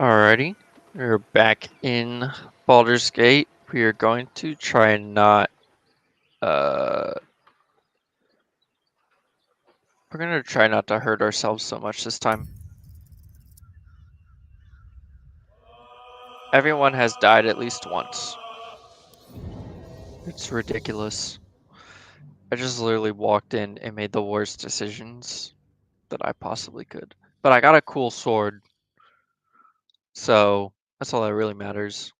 Alrighty, we're back in Baldur's Gate. We are going to try and not, we're gonna try not to hurt ourselves so much this time. Everyone has died at least once. It's ridiculous. I just literally walked in and made the worst decisions that I possibly could. But I got a cool sword, so that's all that really matters.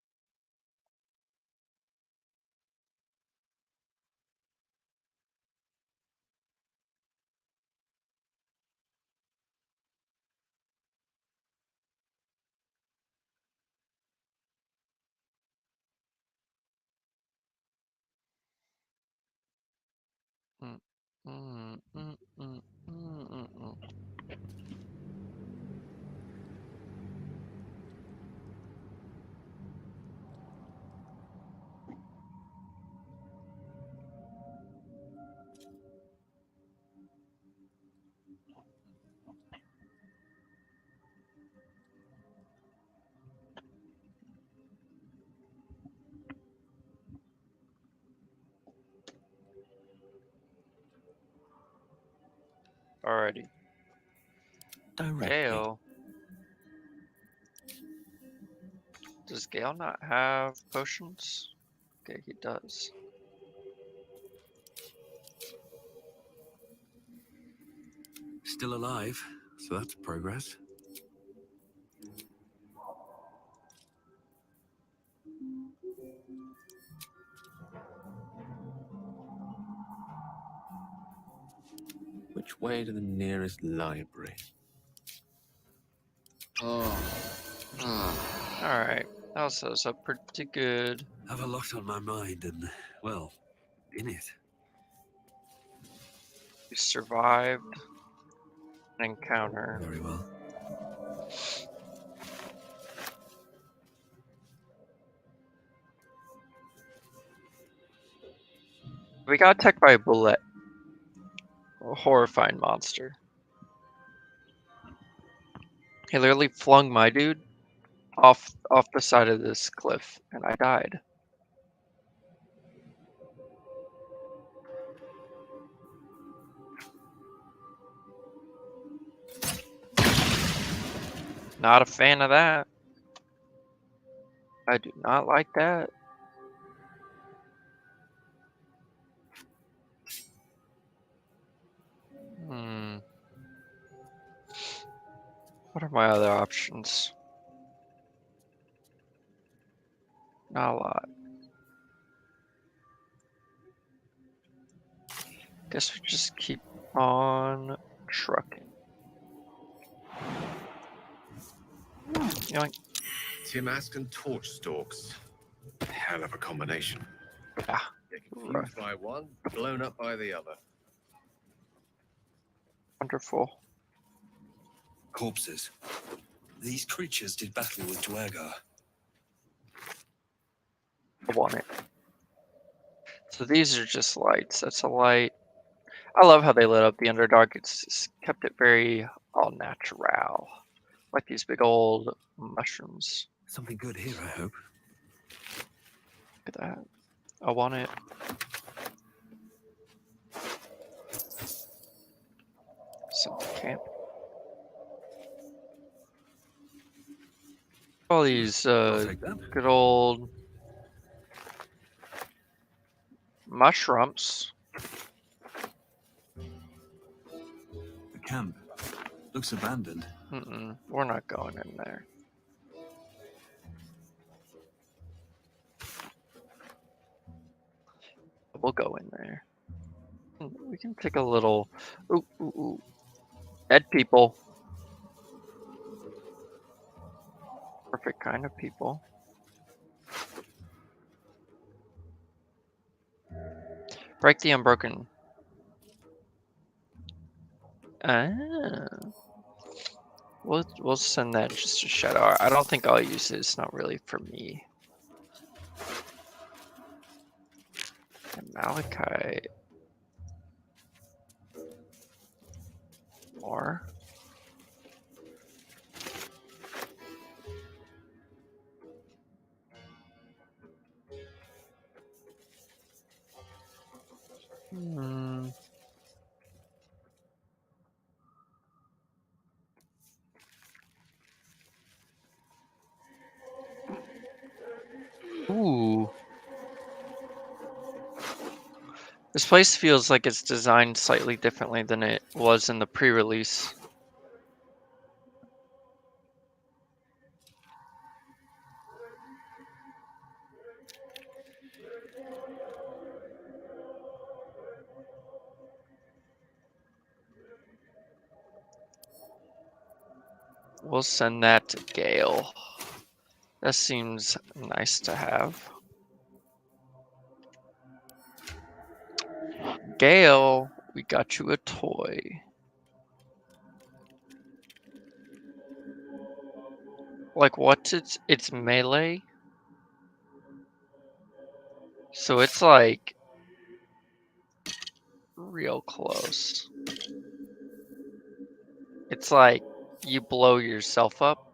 Mm, mm, mm, mm, mm, mm, mm. Alrighty. Directly. Gale. Does Gale not have potions? Okay, he does. Still alive, so that's progress. Which way to the nearest library? Alright, that was a pretty good. Have a lot on my mind and, well, in it. We survived an encounter. Very well. We got attacked by a bullet. A horrifying monster. He literally flung my dude off the side of this cliff, and I died. Not a fan of that. I do not like that. What are my other options? Not a lot. Guess we just keep on trucking. Yoink. Timask and torch stalks. Hell of a combination. Yeah. Get confused by one, blown up by the other. Wonderful. Corpses. These creatures did battle with Dwergar. I want it. So these are just lights. That's a light. I love how they lit up the Underdark. It's just kept it very all natural. Like these big old mushrooms. Something good here, I hope. Look at that. I want it. Some camp. All these I'll take that. good old mushrooms. The camp. Looks abandoned. We're not going in there. We'll go in there. We can take a little. Ooh, ooh, ooh. Dead people. Perfect kind of people. Break the unbroken. We'll send that just to Shadow. I don't think I'll use it. It's not really for me. And Malachite. More. Hmm. Ooh. This place feels like it's designed slightly differently than it was in the pre-release. We'll send that to Gale. That seems nice to have. Gale, we got you a toy. Like, what's it's melee? So it's like real close. It's like you blow yourself up.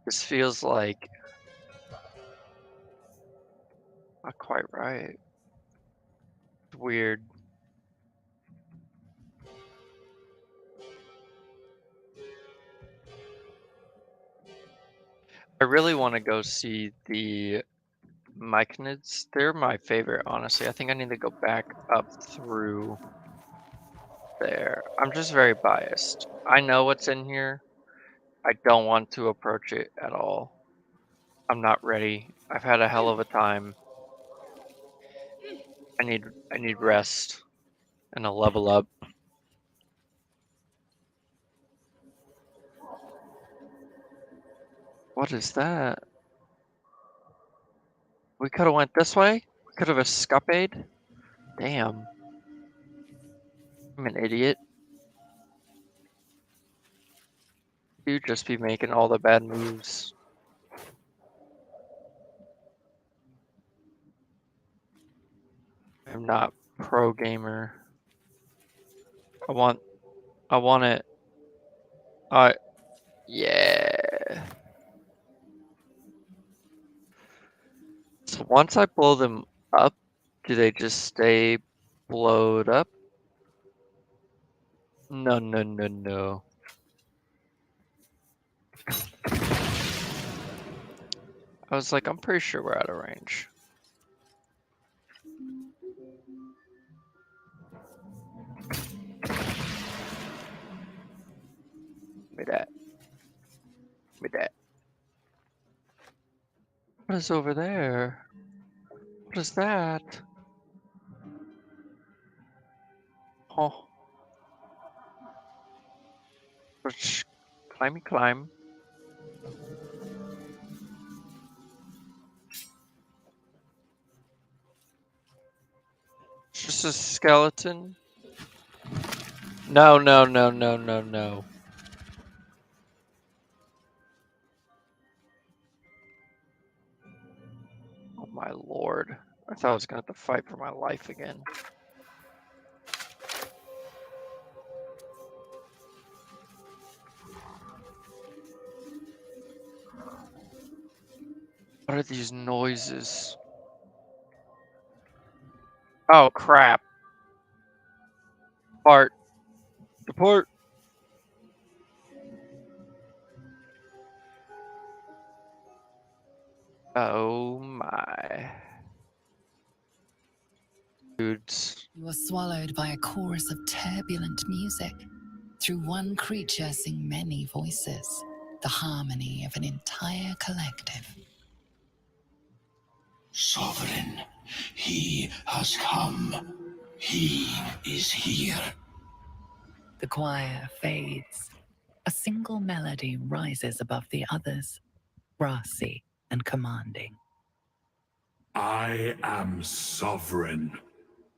This feels like not quite right. Weird. I really want to go see the Myconids. They're my favorite, honestly. I think I need to go back up through there. I'm just very biased. I know what's in here. I don't want to approach it at all. I'm not ready. I've had a hell of a time. I need rest and a level up. What is that? We could have went this way? We could have escaped? Damn. I'm an idiot. You just be making all the bad moves. I'm not pro gamer. I want it. Yeah. So once I blow them up, do they just stay blowed up? No, no, no, no. I was like, I'm pretty sure we're out of range. Give me that. Give me that. What is over there? What is that? Oh. Climby climb. It's just a skeleton. No, no, no, no, no, no. Oh my lord. I thought I was gonna have to fight for my life again. What are these noises? Oh crap. Depart. Depart. Oh my. Dudes. You are swallowed by a chorus of turbulent music. Through one creature sing many voices, the harmony of an entire collective. Sovereign, he has come. He is here. The choir fades. A single melody rises above the others, brassy and commanding. I am sovereign.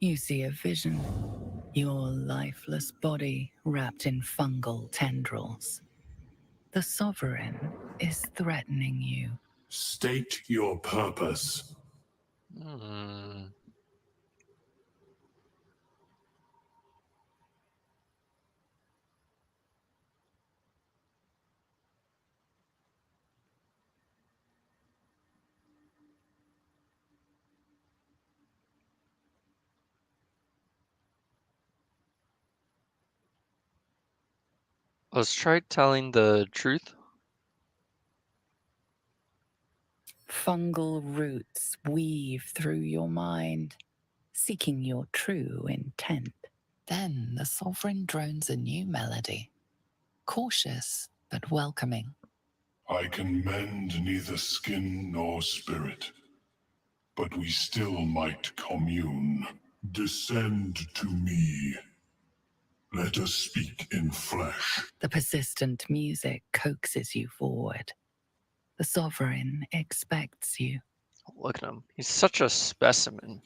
You see a vision, your lifeless body wrapped in fungal tendrils. The sovereign is threatening you. State your purpose. Hmm. Let's try telling the truth. Fungal roots weave through your mind, seeking your true intent. Then the sovereign drones a new melody, cautious but welcoming. I can mend neither skin nor spirit, but we still might commune. Descend to me. Let us speak in flesh. The persistent music coaxes you forward. The sovereign expects you. Look at him. He's such a specimen.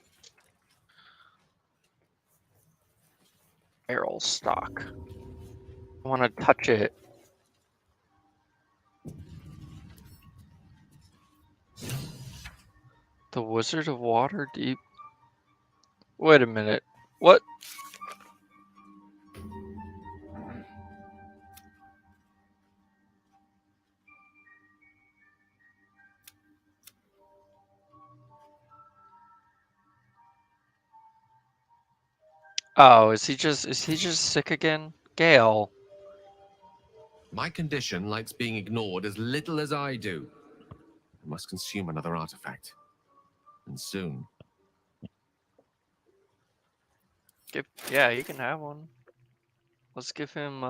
Barrel stock. I want to touch it. The Wizard of Waterdeep. Wait a minute. What? Oh, is he just sick again? Gale. My condition likes being ignored as little as I do. I must consume another artifact. And soon. Yeah, he can have one. Let's give him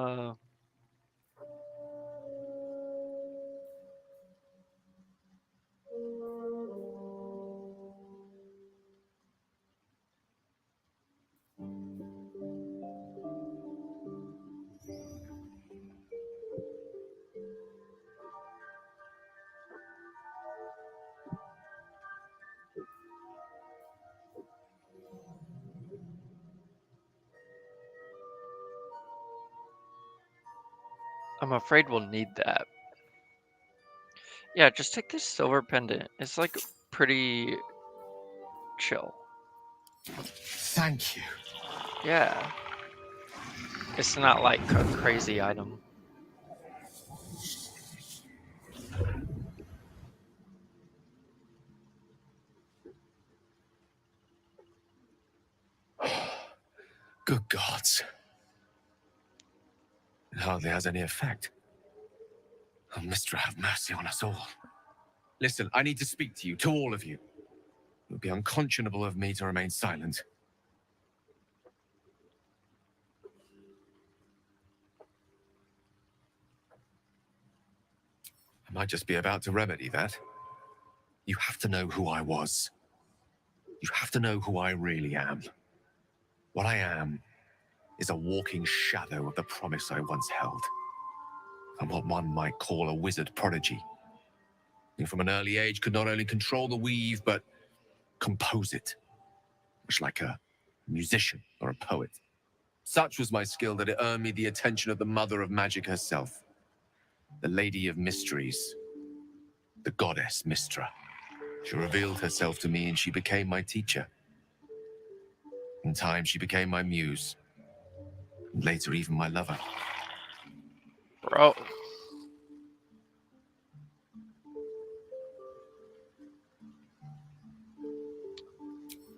I'm afraid we'll need that. Yeah, just take this silver pendant. It's like pretty chill. Thank you. Yeah. It's not like a crazy item. Good gods. It hardly has any effect. Oh, Mistra, have mercy on us all. Listen, I need to speak to you, to all of you. It would be unconscionable of me to remain silent. I might just be about to remedy that. You have to know who I was. You have to know who I really am. What I am is a walking shadow of the promise I once held. I'm what one might call a wizard prodigy. Who from an early age could not only control the weave, but compose it, much like a musician or a poet. Such was my skill that it earned me the attention of the mother of magic herself, the Lady of Mysteries, the goddess Mistra. She revealed herself to me and she became my teacher. In time, she became my muse, and later even my lover. Bro.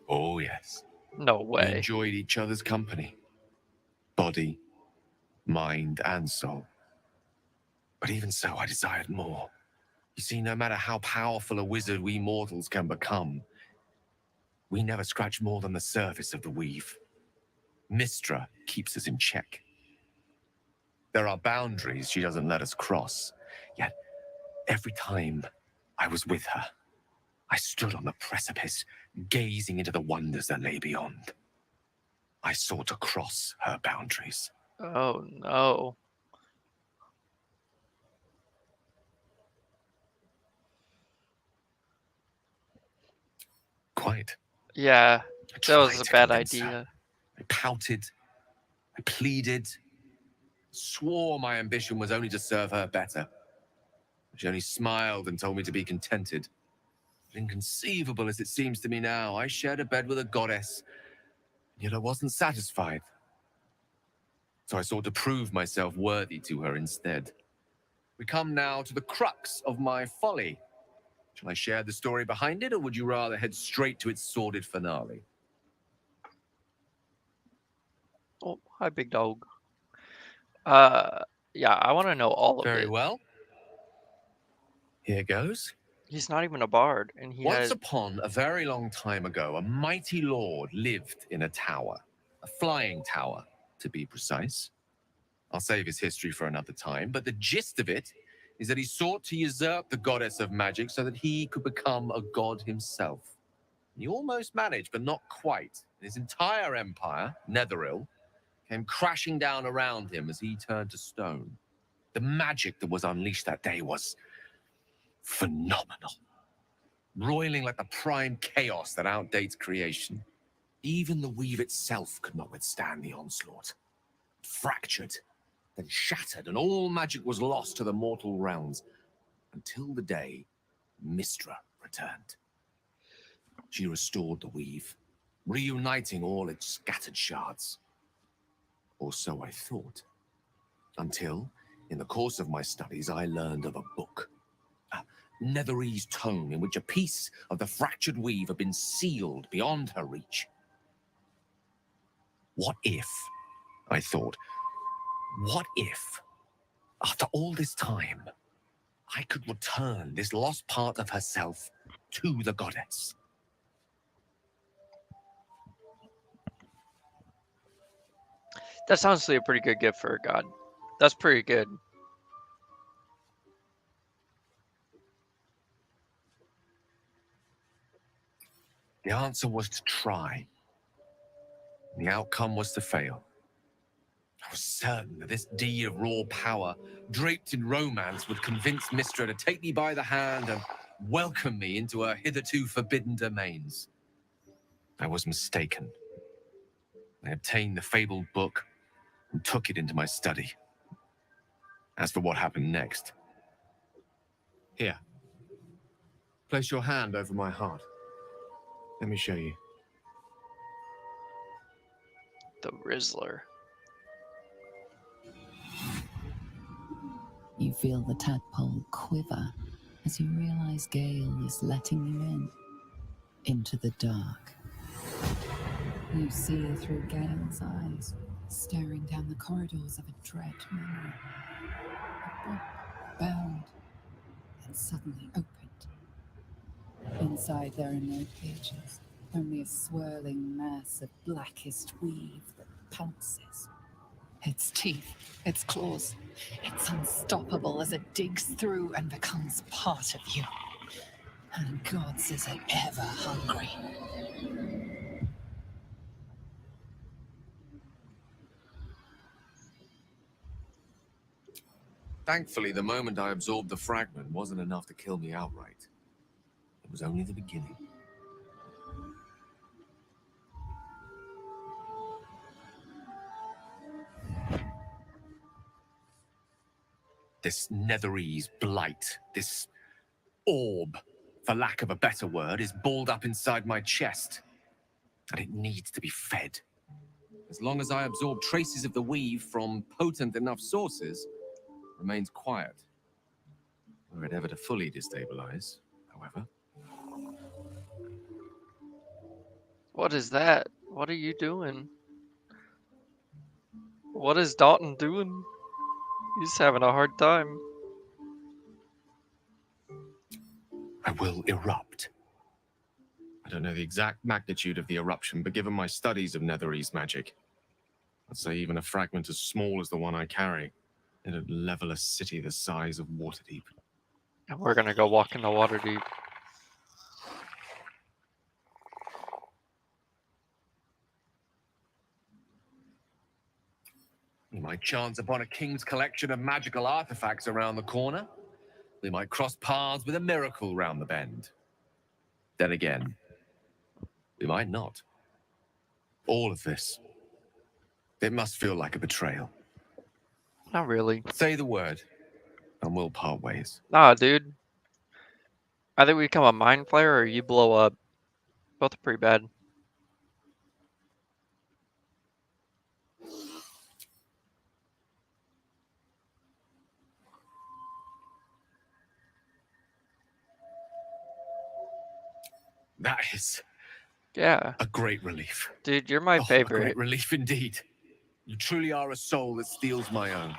Oh, yes. No We way. enjoyed each other's company. Body, mind, and soul. But even so, I desired more. You see, no matter how powerful a wizard we mortals can become, we never scratch more than the surface of the weave. Mistra keeps us in check. There are boundaries she doesn't let us cross. Yet, every time I was with her, I stood on the precipice, gazing into the wonders that lay beyond. I sought to cross her boundaries. Oh no. Quite. Yeah, I that was tried a to bad convince her. idea. I pouted. I pleaded. Swore my ambition was only to serve her better. She only smiled and told me to be contented. Inconceivable as it seems to me now, I shared a bed with a goddess, yet I wasn't satisfied. So I sought to prove myself worthy to her instead. We come now to the crux of my folly. Shall I share the story behind it, or would you rather head straight to its sordid finale? Oh, hi, big dog. Yeah, I want to know all of Very it. well. Here goes. He's not even a bard, and he Once had... upon a very long time ago, a mighty lord lived in a tower. A flying tower, to be precise. I'll save his history for another time, but the gist of it is that he sought to usurp the goddess of magic so that he could become a god himself. He almost managed, but not quite. His entire empire, Netheril, came crashing down around him as he turned to stone. The magic that was unleashed that day was phenomenal, roiling like the prime chaos that outdates creation. Even the weave itself could not withstand the onslaught. Fractured, then shattered, and all magic was lost to the mortal realms, until the day Mystra returned. She restored the weave, reuniting all its scattered shards. Or so I thought. Until, in the course of my studies, I learned of a book. A Netherese tome in which a piece of the fractured weave had been sealed beyond her reach. What if, I thought, what if, after all this time, I could return this lost part of herself to the goddess? That's honestly a pretty good gift for a god. That's pretty good. The answer was to try. The outcome was to fail. I was certain that this deed of raw power, draped in romance, would convince Mystra to take me by the hand and welcome me into her hitherto forbidden domains. I was mistaken. I obtained the fabled book and took it into my study. As for what happened next... Here. Place your hand over my heart. Let me show you. The Rizzler. You feel the tadpole quiver as you realize Gale is letting you in, into the dark. You see through Gale's eyes, staring down the corridors of a dread memory. A book bound and suddenly opened. Inside there are no pages, only a swirling mass of blackest weave that pounces. Its teeth, its claws, it's unstoppable as it digs through and becomes part of you. And God's is it ever hungry. Thankfully, the moment I absorbed the fragment wasn't enough to kill me outright. It was only the beginning. This Netherese blight, this orb, for lack of a better word, is balled up inside my chest. And it needs to be fed. As long as I absorb traces of the weave from potent enough sources, it remains quiet. Were it ever to fully destabilize, however. What is that? What are you doing? What is Dalton doing? He's having a hard time. I will erupt. I don't know the exact magnitude of the eruption, but given my studies of Netherese magic, I'd say even a fragment as small as the one I carry, it'd level a city the size of Waterdeep. And we're gonna go walk in the Waterdeep. We might chance upon a king's collection of magical artifacts around the corner. We might cross paths with a miracle round the bend. Then again, we might not. All of this, it must feel like a betrayal. Not really. Say the word, and we'll part ways. Nah, dude. Either we become a mind flayer or you blow up. Both are pretty bad. That is Yeah. a great relief. Dude, you're my A favorite. great relief indeed. You truly are a soul that steals my own.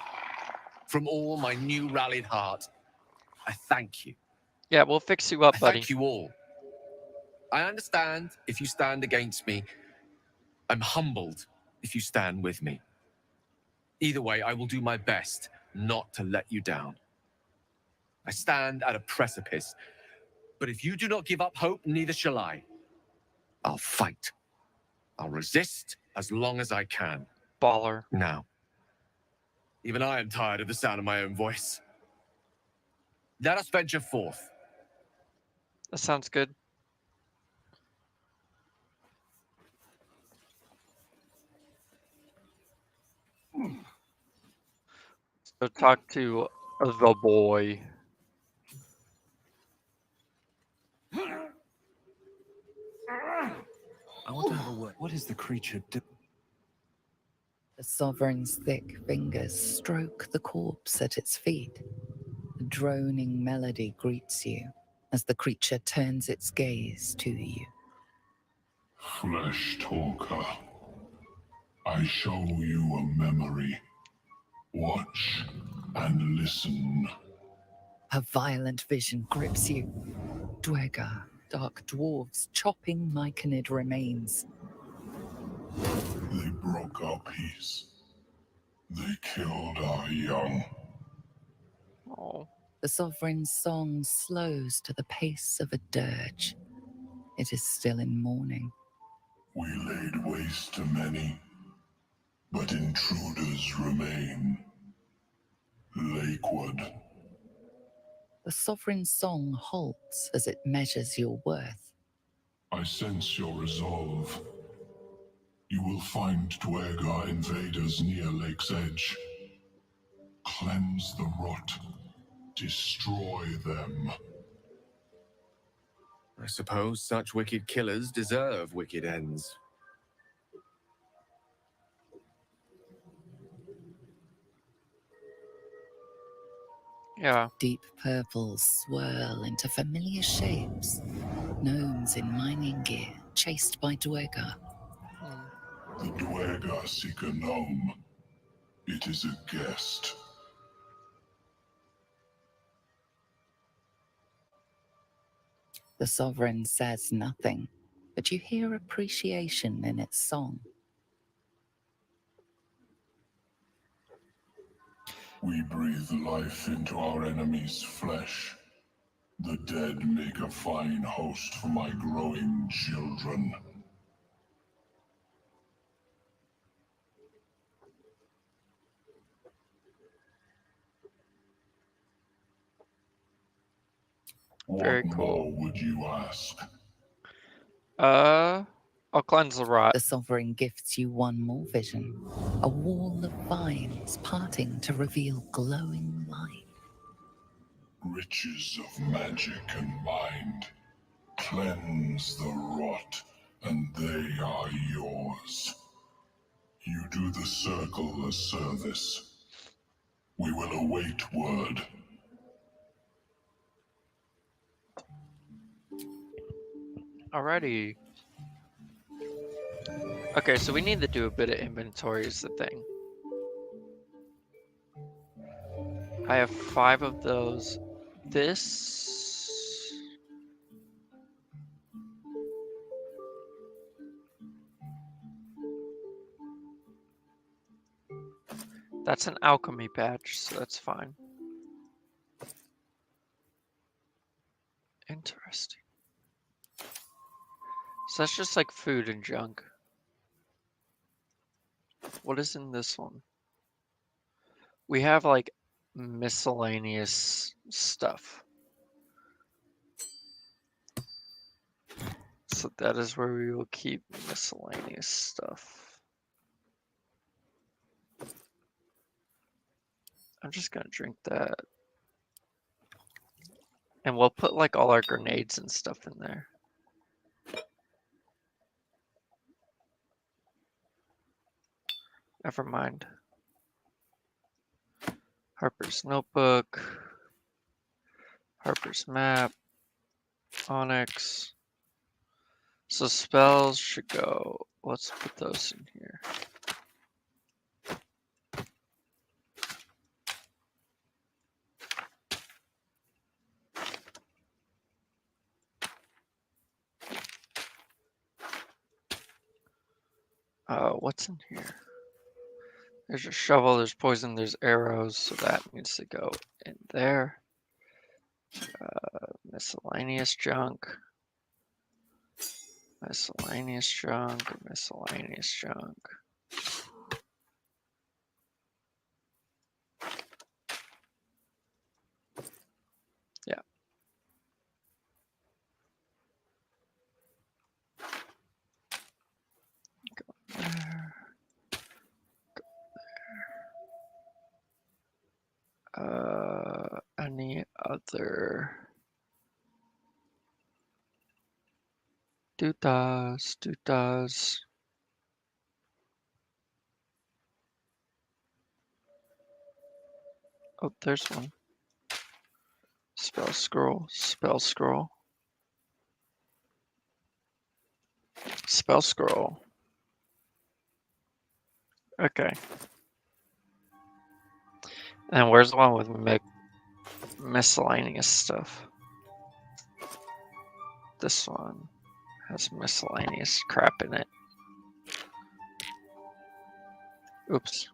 From all my new rallied heart, I thank you. Yeah, we'll fix you up, I buddy. thank you all. I understand if you stand against me. I'm humbled if you stand with me. Either way, I will do my best not to let you down. I stand at a precipice, but if you do not give up hope, neither shall I. I'll fight. I'll resist as long as I can. Baller. Now, even I am tired of the sound of my own voice. Let us venture forth. That sounds good. So talk to the boy. I want to have a word. What is the creature do? The sovereign's thick fingers stroke the corpse at its feet. A droning melody greets you as the creature turns its gaze to you. Flesh talker, I show you a memory. Watch and listen. A violent vision grips you. Dwegar, dark dwarves chopping myconid remains. They broke our peace. They killed our young. Oh. The sovereign's song slows to the pace of a dirge. It is still in mourning. We laid waste to many, but intruders remain. Lakewood. The sovereign's song halts as it measures your worth. I sense your resolve. You will find Dwegar invaders near Lake's Edge. Cleanse the rot. Destroy them. I suppose such wicked killers deserve wicked ends. Yeah. Deep purples swirl into familiar shapes. Gnomes in mining gear, chased by Dwegar. The Dwegar seek a gnome. It is a guest. The sovereign says nothing, but you hear appreciation in its song. We breathe life into our enemy's flesh. The dead make a fine host for my growing children. Very What cool. more would you ask? I'll cleanse the rot. The sovereign gifts you one more vision, a wall of vines parting to reveal glowing light. Riches of magic and mind. Cleanse the rot, and they are yours. You do the circle a service. We will await word. Alrighty. Okay, so we need to do a bit of inventory is the thing. I have 5 of those. This... That's an alchemy patch, so that's fine. Interesting. So that's just like food and junk. What is in this one? We have like miscellaneous stuff. So that is where we will keep miscellaneous stuff. I'm just gonna drink that. And we'll put like all our grenades and stuff in there. Never mind. Harper's Notebook. Harper's Map. Onyx. So spells should go. Let's put those in here. What's in here? There's a shovel, there's poison, there's arrows, so that needs to go in there. Miscellaneous junk. Miscellaneous junk, miscellaneous junk. Yeah. Go there. Any other doodahs. Oh, there's one. Spell scroll. Spell scroll. Spell scroll. Okay. And where's the one with miscellaneous stuff? This one has miscellaneous crap in it. Oops.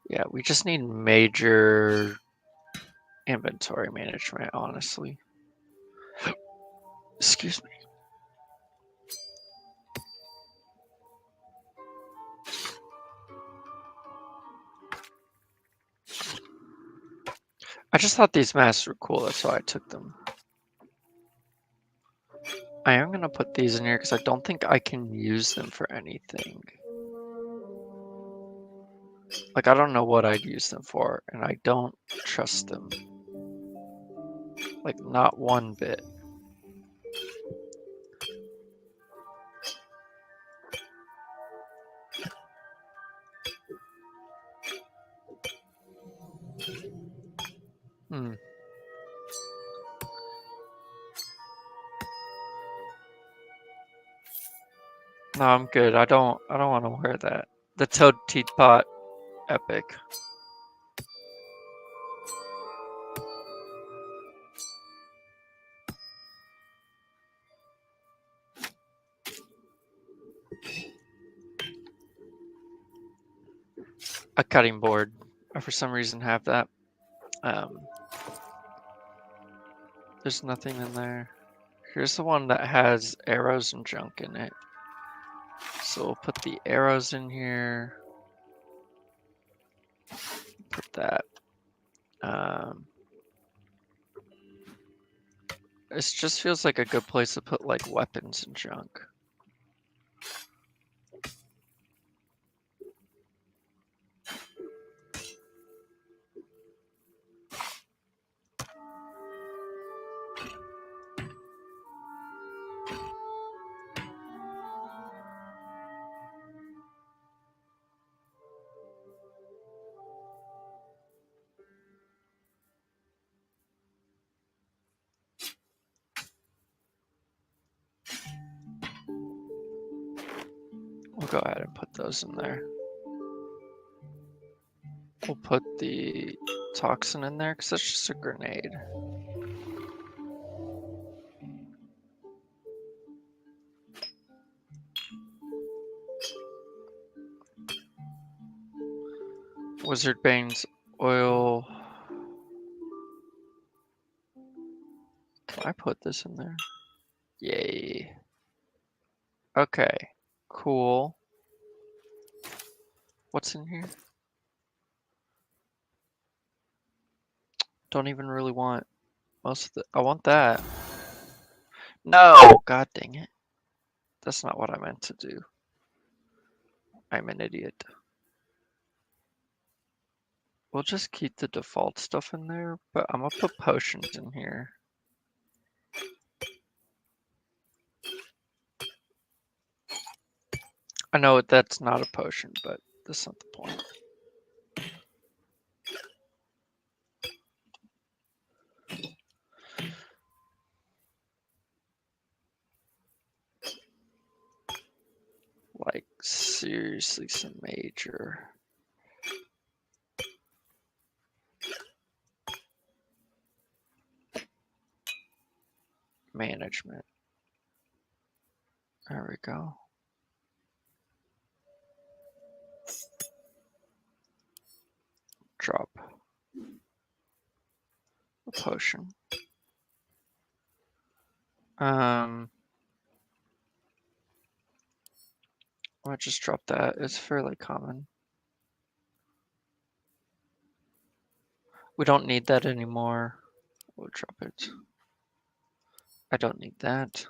Yeah, we just need major inventory management, honestly. Excuse me. I just thought these masks were cool, that's why I took them. I am gonna put these in here because I don't think I can use them for anything. Like, I don't know what I'd use them for, and I don't trust them. Like, not one bit. Hmm. No, I'm good. I don't want to wear that. The Toad Teapot Epic. A cutting board. I for some reason have that. There's nothing in there. Here's the one that has arrows and junk in it. So we'll put the arrows in here. Put that. It just feels like a good place to put like weapons and junk. We'll go ahead and put those in there. We'll put the toxin in there because that's just a grenade. Wizard Bane's oil. Can I put this in there? Yay. Okay, cool. What's in here? Don't even really want most of the. I want that. No! God dang it. That's not what I meant to do. I'm an idiot. We'll just keep the default stuff in there, but I'm gonna put potions in here. I know that's not a potion, but that's not the point. Like, seriously, some major. Management. There we go. Drop a potion. I'll just drop that. It's fairly common. We don't need that anymore. We'll drop it. I don't need that.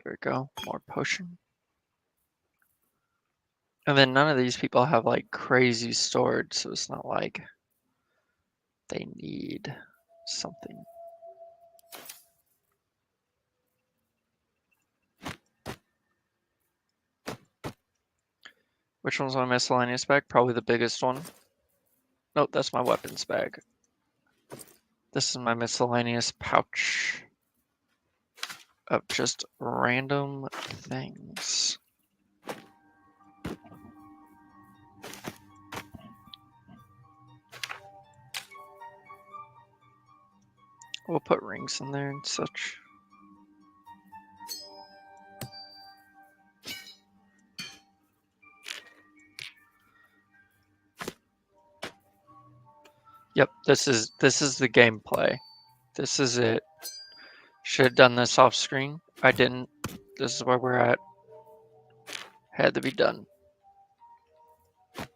There we go. More potion. And then none of these people have like crazy storage, so it's not like they need something. Which one's my miscellaneous bag? Probably the biggest one. Nope, that's my weapons bag. This is my miscellaneous pouch of just random things. We'll put rings in there and such. Yep, this is the gameplay. This is it. Should have done this off screen. I didn't. This is where we're at. Had to be done. Look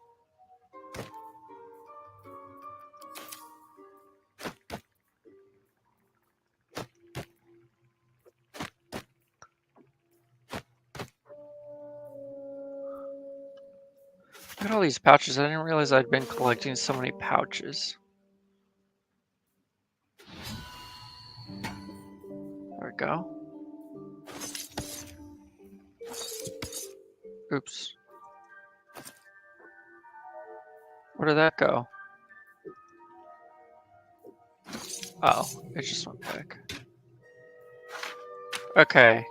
at all these pouches. I didn't realize I'd been collecting so many pouches. There we go. Oops. Where did that go? Oh, it just went back. Okay.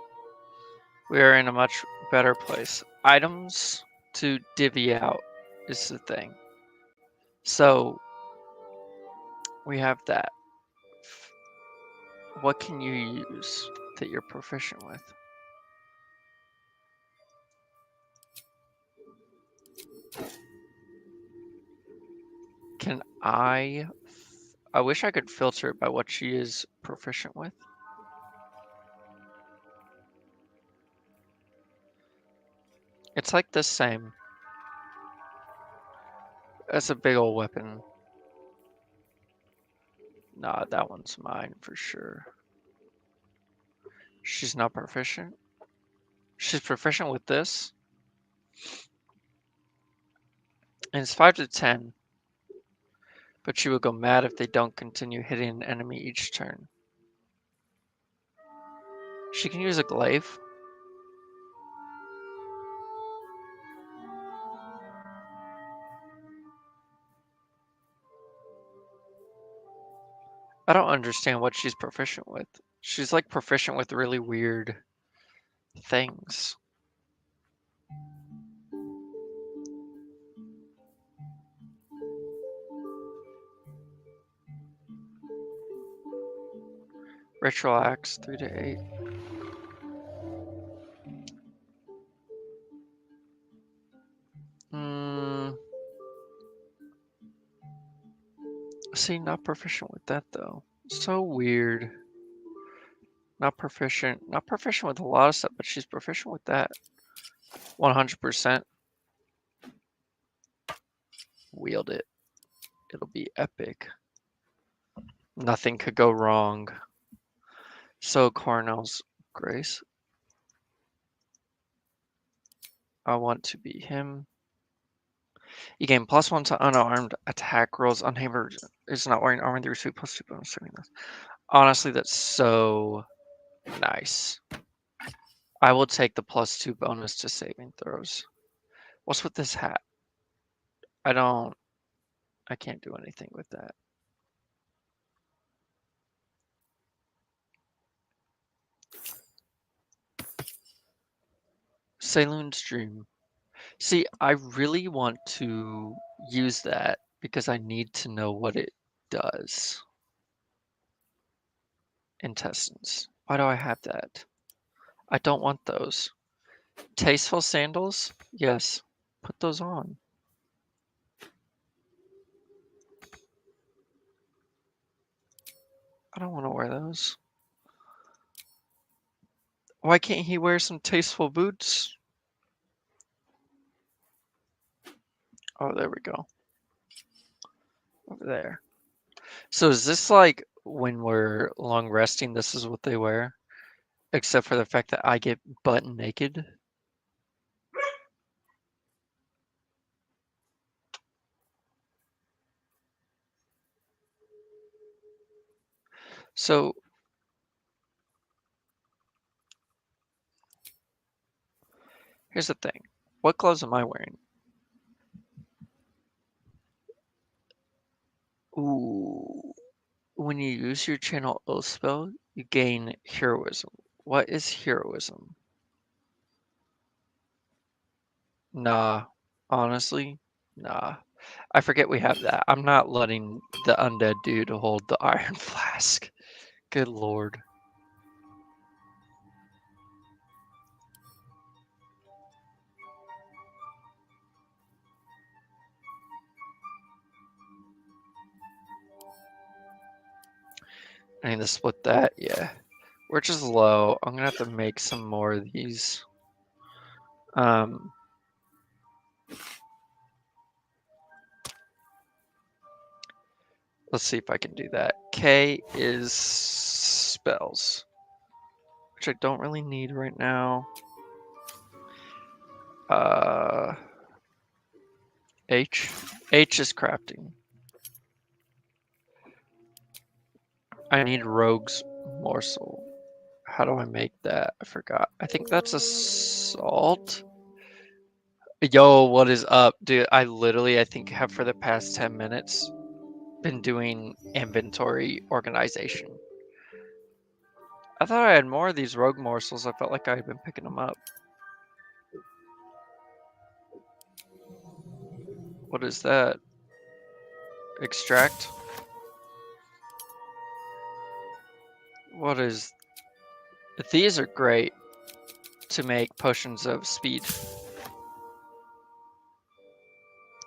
We are in a much better place. Items to divvy out is the thing. So, we have that. What can you use that you're proficient with? Can I wish I could filter it by what she is proficient with. It's like the same. That's a big old weapon. Nah, that one's mine for sure. She's not proficient. She's proficient with this. And it's 5 to 10. But she will go mad if they don't continue hitting an enemy each turn. She can use a glaive. I don't understand what she's proficient with. She's like proficient with really weird things. Ritual axe, 3 to 8. See, not proficient with that though. So weird. Not proficient. Not proficient with a lot of stuff, but she's proficient with that. 100%. Wield it. It'll be epic. Nothing could go wrong. So Cornell's Grace. I want to be him. You gain +1 to unarmed attack rolls. Unhampered is not wearing armor. They receive +2 bonus doing this. Honestly, that's so nice. I will take the +2 bonus to saving throws. What's with this hat? I can't do anything with that. Saloon's Dream. See, I really want to use that because I need to know what it does. Intestines. Why do I have that? I don't want those. Tasteful sandals? Yes. Put those on. I don't want to wear those. Why can't he wear some tasteful boots? Oh, there we go. Over there. So is this like when we're long resting, this is what they wear? Except for the fact that I get butt naked? So here's the thing. What gloves am I wearing? Ooh. When you use your channel oath spell, you gain heroism. What is heroism? Nah. Honestly, nah. I forget we have that. I'm not letting the undead dude hold the iron flask. Good lord. I need to split that, yeah. We're just low. I'm gonna have to make some more of these. Let's see if I can do that. K is spells, which I don't really need right now. H is crafting. I need rogue's morsel. How do I make that? I forgot. I think that's assault. Yo, what is up, dude? I literally, I think, have for the past 10 minutes been doing inventory organization. I thought I had more of these rogue morsels. I felt like I had been picking them up. What is that? Extract? What is... These are great to make potions of speed.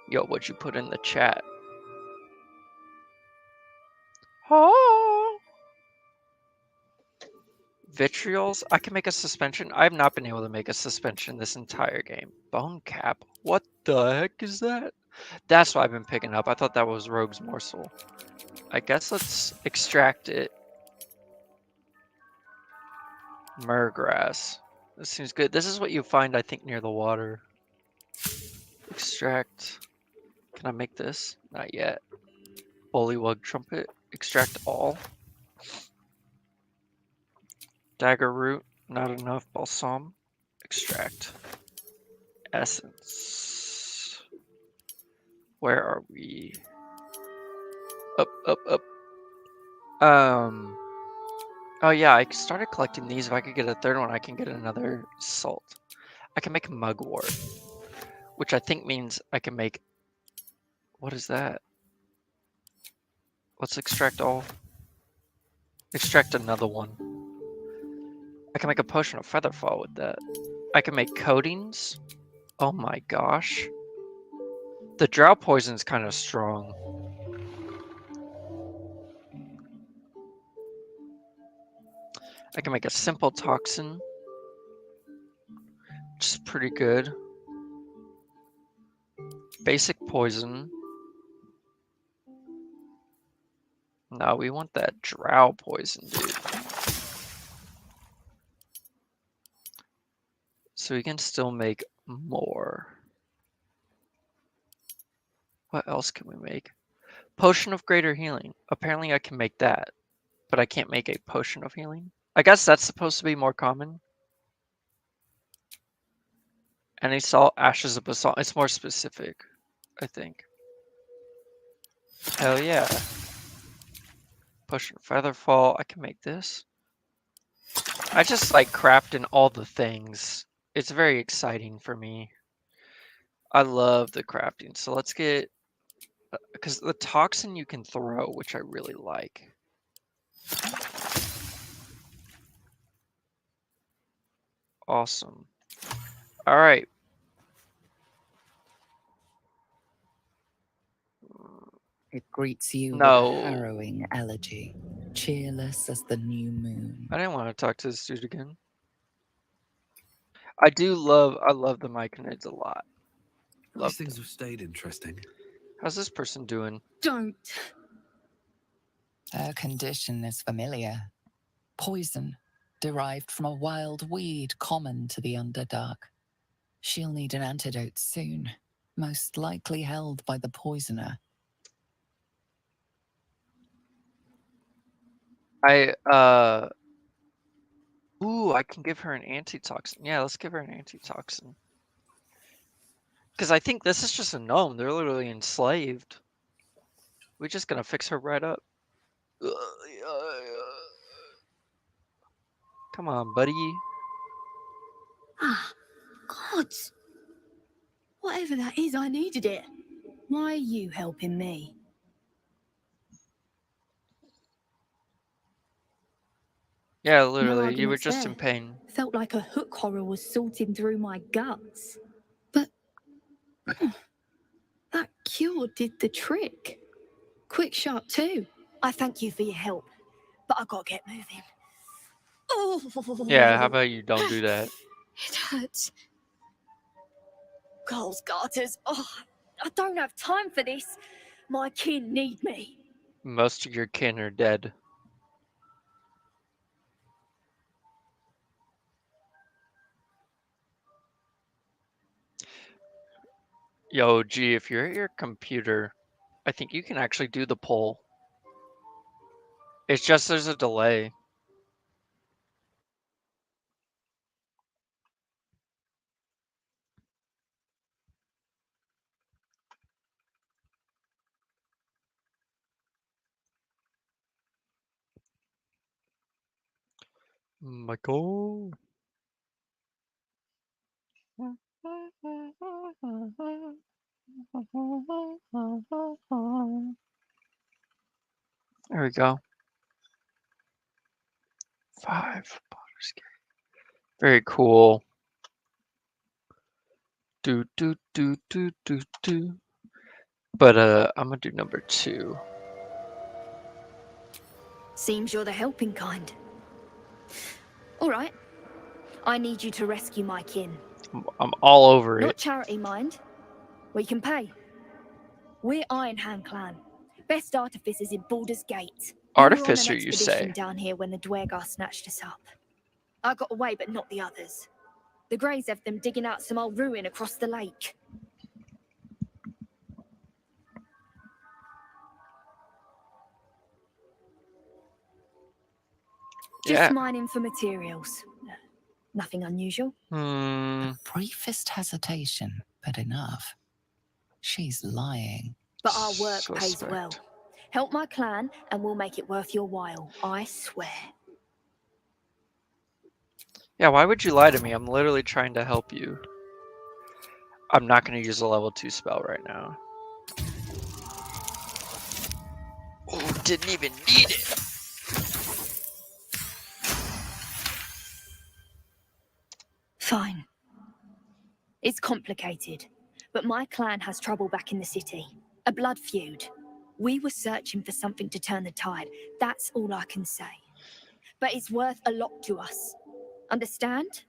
Yo, what'd you put in the chat? Oh! Vitriols? I can make a suspension. I have not been able to make a suspension this entire game. Bone cap? What the heck is that? That's what I've been picking up. I thought that was Rogue's Morsel. I guess let's extract it. Myrgrass. This seems good. This is what you find, I think, near the water. Extract. Can I make this? Not yet. Bullywug trumpet. Extract all. Dagger root. Not enough. Balsam. Extract. Essence. Where are we? Up, up, up. Oh yeah, I started collecting these. If I could get a third one, I can get another salt. I can make mugwort, which I think means I can make... What is that? Let's extract all. Extract another one. I can make a potion of featherfall with that. I can make coatings. Oh my gosh. The drow poison's kind of strong. I can make a simple toxin, which is pretty good. Basic poison. No, we want that drow poison, dude. So we can still make more. What else can we make? Potion of greater healing. Apparently I can make that, but I can't make a potion of healing. I guess that's supposed to be more common. Any salt, ashes of basalt. It's more specific, I think. Hell yeah. Potion of featherfall. I can make this. I just like crafting all the things. It's very exciting for me. I love the crafting. So let's get, because the toxin you can throw, which I really like. Awesome. All right. It greets you with No. a harrowing elegy, cheerless as the new moon. I didn't want to talk to this dude again. I love the Myconids a lot. Love These things them. have stayed interesting. How's this person doing? Don't. Her condition is familiar. Poison, derived from a wild weed common to the Underdark. She'll need an antidote soon, most likely held by the poisoner. Ooh, I can give her an antitoxin. Yeah, let's give her an antitoxin. Because I think this is just a gnome. They're literally enslaved. We're just gonna fix her right up. Come on, buddy. Ah, gods. Whatever that is, I needed it. Why are you helping me? Yeah, No literally, you were arguments just in there. pain. Felt like a hook horror was sorting through my guts. But that cure did the trick. Quick, sharp too. I thank you for your help, but I gotta get moving. Oh, Yeah, how about you don't do that? it hurts. Coles garters. Oh, I don't have time for this. My kin need me. Most of your kin are dead. Yo, G, if you're at your computer, I think you can actually do the poll. It's just there's a delay. Michael. There we go. 5 Baldurs Gate. Very cool. Do. But I'm gonna do number 2. Seems you're the helping kind. All right. I need you to rescue my kin. I'm all over Not it. charity, mind. We can pay. We're Iron Hand Clan. Best artificers in Baldurs Gate. We were on an Artificer, you expedition say? down here when the Dwergar snatched us up. I got away, but not the others. The Greys have them digging out some old ruin across the lake. Just Yeah. mining for materials. Nothing unusual. The briefest hesitation, but enough. She's lying. But our work pays Suspect. well. Help my clan, and we'll make it worth your while. I swear. Yeah, why would you lie to me? I'm literally trying to help you. I'm not going to use a level 2 spell right now. Oh, didn't even need it. Fine. It's complicated, but my clan has trouble back in the city. A blood feud. We were searching for something to turn the tide. That's all I can say. But it's worth a lot to us. Understand?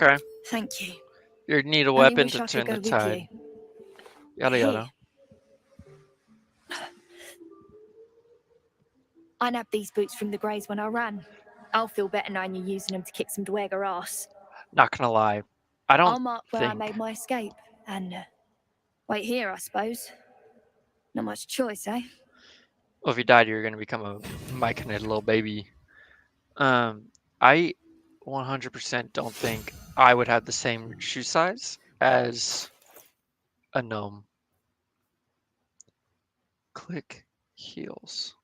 Okay. Thank you. You need a Only weapon wish to I could turn go the with tide. you. Yada Here. yada. I nabbed these boots from the Greys when I ran. I'll feel better knowing you're using them to kick some dweger ass. Not gonna lie, I don't I'll mark where I think. made my escape and wait here, I suppose. Not much choice, eh? Well, if you died, you're gonna become a myconid little baby. I 100% don't think I would have the same shoe size as a gnome. Click heels.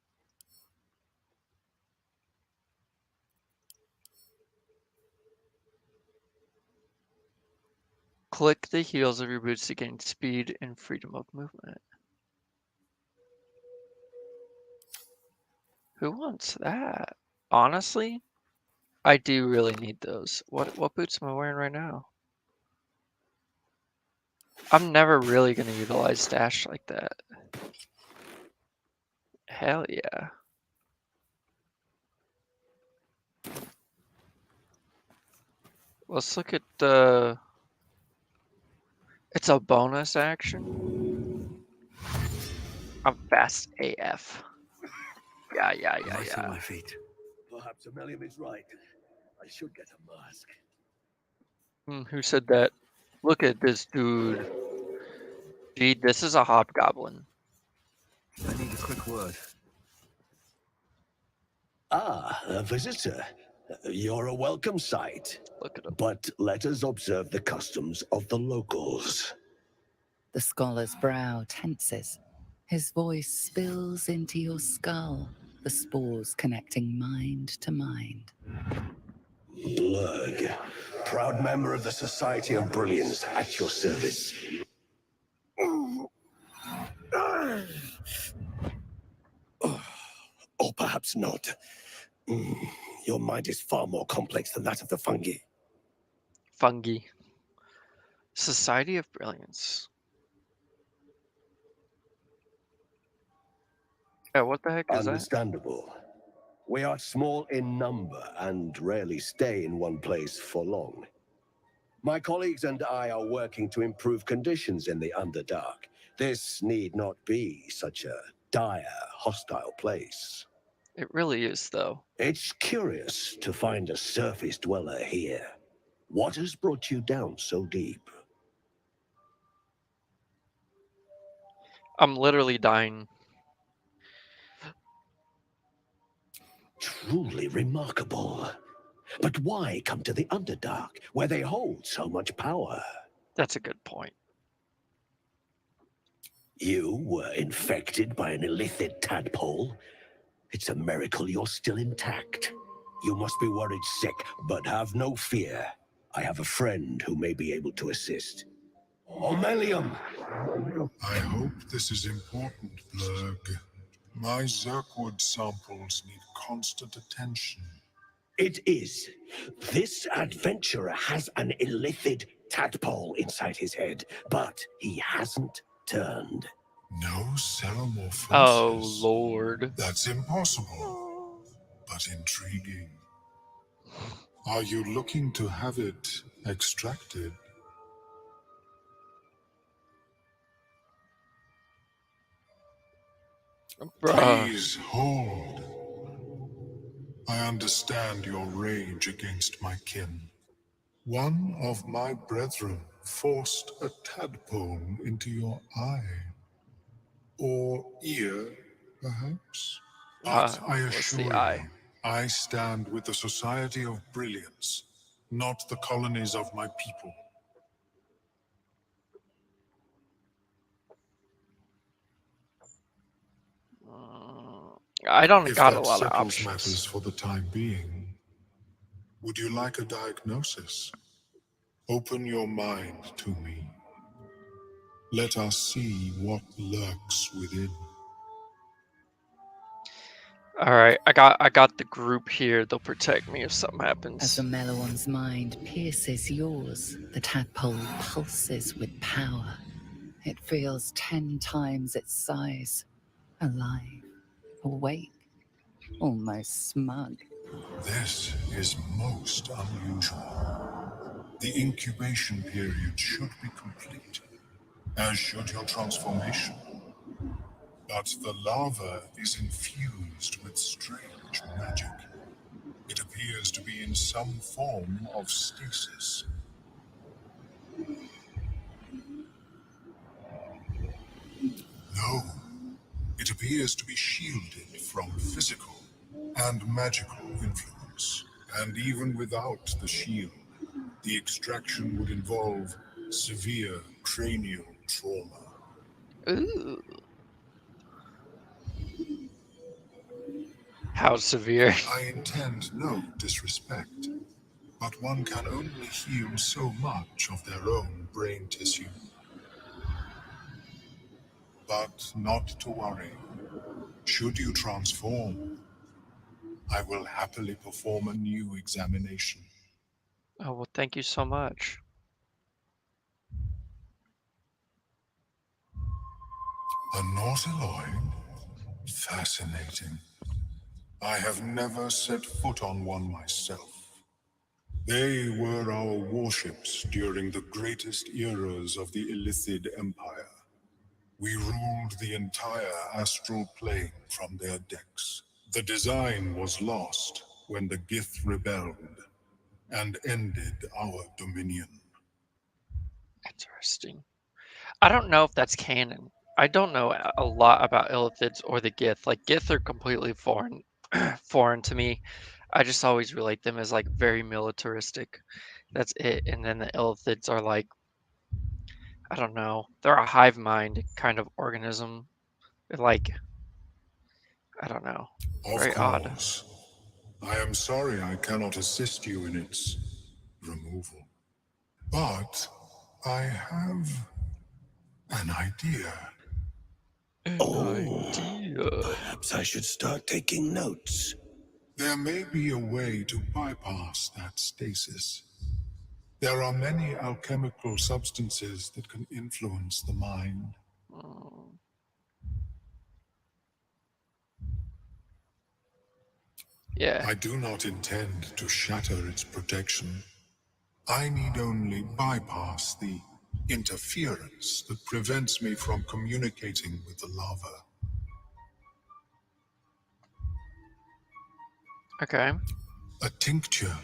Click the heels of your boots to gain speed and freedom of movement. Who wants that? Honestly, I do really need those. What boots am I wearing right now? I'm never really gonna utilize dash like that. Hell yeah. Let's look at the... It's a bonus action. I'm fast AF. Yeah. Right on my feet. Perhaps Amelia is right. I should get a mask. Who said that? Look at this dude. Gee, this is a hobgoblin. I need a quick word. Ah, a visitor. You're a welcome sight. Look at him. But let us observe the customs of the locals. The scholar's brow tenses. His voice spills into your skull, the spores connecting mind to mind. Blurg, proud member of the Society of Brilliance, at your service. Or perhaps not. Your mind is far more complex than that of the fungi. Fungi. Society of Brilliance. Yeah, what the heck is that? Understandable. We are small in number and rarely stay in one place for long. My colleagues and I are working to improve conditions in the Underdark. This need not be such a dire, hostile place. It really is, though. It's curious to find a surface dweller here. What has brought you down so deep? I'm literally dying. Truly remarkable. But why come to the Underdark, where they hold so much power? That's a good point. You were infected by an illithid tadpole? It's a miracle you're still intact. You must be worried sick, but have no fear. I have a friend who may be able to assist. Omelium! I hope this is important, Blurg. My Zerkwood samples need constant attention. It is. This adventurer has an illithid tadpole inside his head, but he hasn't turned. No ceremorphosis. Oh, Lord. That's impossible, but intriguing. Are you looking to have it extracted? Bruh. Please hold. I understand your rage against my kin. One of my brethren forced a tadpole into your eye. Or ear, perhaps? But I What's assure the you, eye? I stand with the Society of Brilliance, not the colonies of my people. I don't If got a that lot of settles options. matters for the time being, would you like a diagnosis? Open your mind to me. Let us see what lurks within. Alright, I got the group here. They'll protect me if something As happens. the Meloan's mind pierces yours, the tadpole pulses with power. It feels 10 times its size. Alive, awake, almost smug. This is most unusual. The incubation period should be complete, as should your transformation. But the lava is infused with strange magic. It appears to be in some form of stasis. No, it appears to be shielded from physical and magical influence. And even without the shield, the extraction would involve severe cranial trauma. Ooh. How severe? I intend no disrespect, but one can only heal so much of their own brain tissue. But not to worry. Should you transform, I will happily perform a new examination. Oh, well, thank you so much. A Nautiloid? Fascinating. I have never set foot on one myself. They were our warships during the greatest eras of the Illithid Empire. We ruled the entire astral plane from their decks. The design was lost when the Gith rebelled and ended our dominion. Interesting. I don't know if that's canon. I don't know a lot about Illithids or the Gith. Like Gith are completely foreign, foreign to me. I just always relate them as like very militaristic. That's it. And then the Illithids are like, I don't know. They're a hive mind kind of organism. They're like, I don't know. Of Very odd. course. I am sorry I cannot assist you in its removal. But I have an idea. An idea. Perhaps I should start taking notes. There may be a way to bypass that stasis. There are many alchemical substances that can influence the mind. Mm. Yeah. I do not intend to shatter its protection. I need only bypass the interference that prevents me from communicating with the lava. Okay. A tincture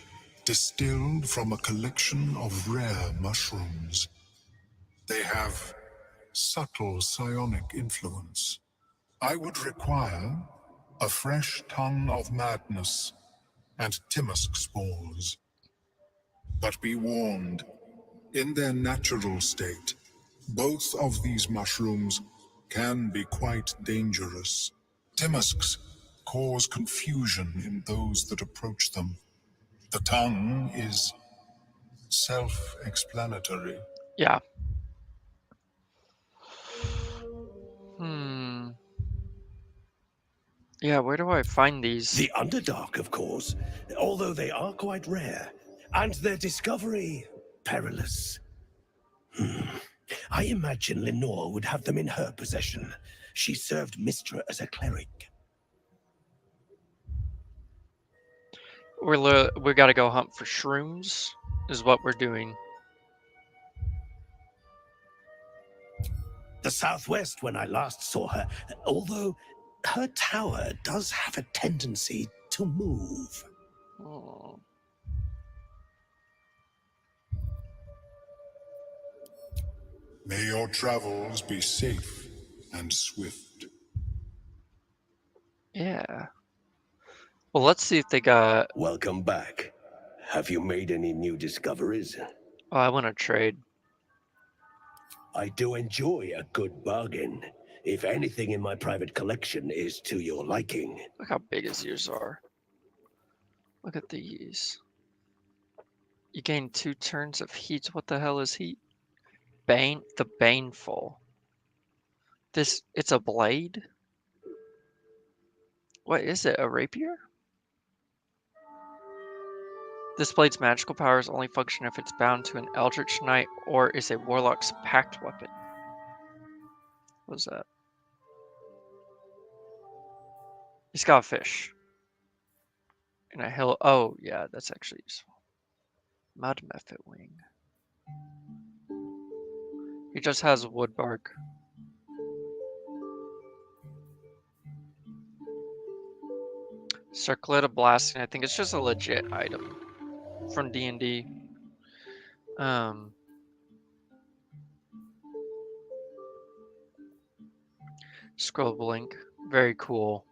distilled from a collection of rare mushrooms. They have subtle psionic influence. I would require a fresh ton of madness and Timisk spores. But be warned, in their natural state, both of these mushrooms can be quite dangerous. Timisks cause confusion in those that approach them. The tongue is self-explanatory. Yeah. Hmm. Yeah, where do I find these? The Underdark, of course, although they are quite rare, and their discovery perilous. I imagine Lenore would have them in her possession. She served Mistra as a cleric. We gotta go hunt for shrooms, is what we're doing. The southwest when I last saw her, although her tower does have a tendency to move. Oh. May your travels be safe and swift. Yeah. Well, let's see if they got. Welcome back. Have you made any new discoveries? Oh, I want to trade. I do enjoy a good bargain. If anything in my private collection is to your liking. Look how big his ears are. Look at these. You gain 2 turns of heat. What the hell is heat? Bane, the Baneful. It's a blade? What is it, a rapier? This blade's magical powers only function if it's bound to an Eldritch Knight or is a Warlock's pact weapon. What was that? He's got a fish. And a hill. Oh, yeah, that's actually useful. Mud Mephit Wing. He just has wood bark. Circlet of Blasting, I think it's just a legit item from D&D. Scroll Blink, very cool.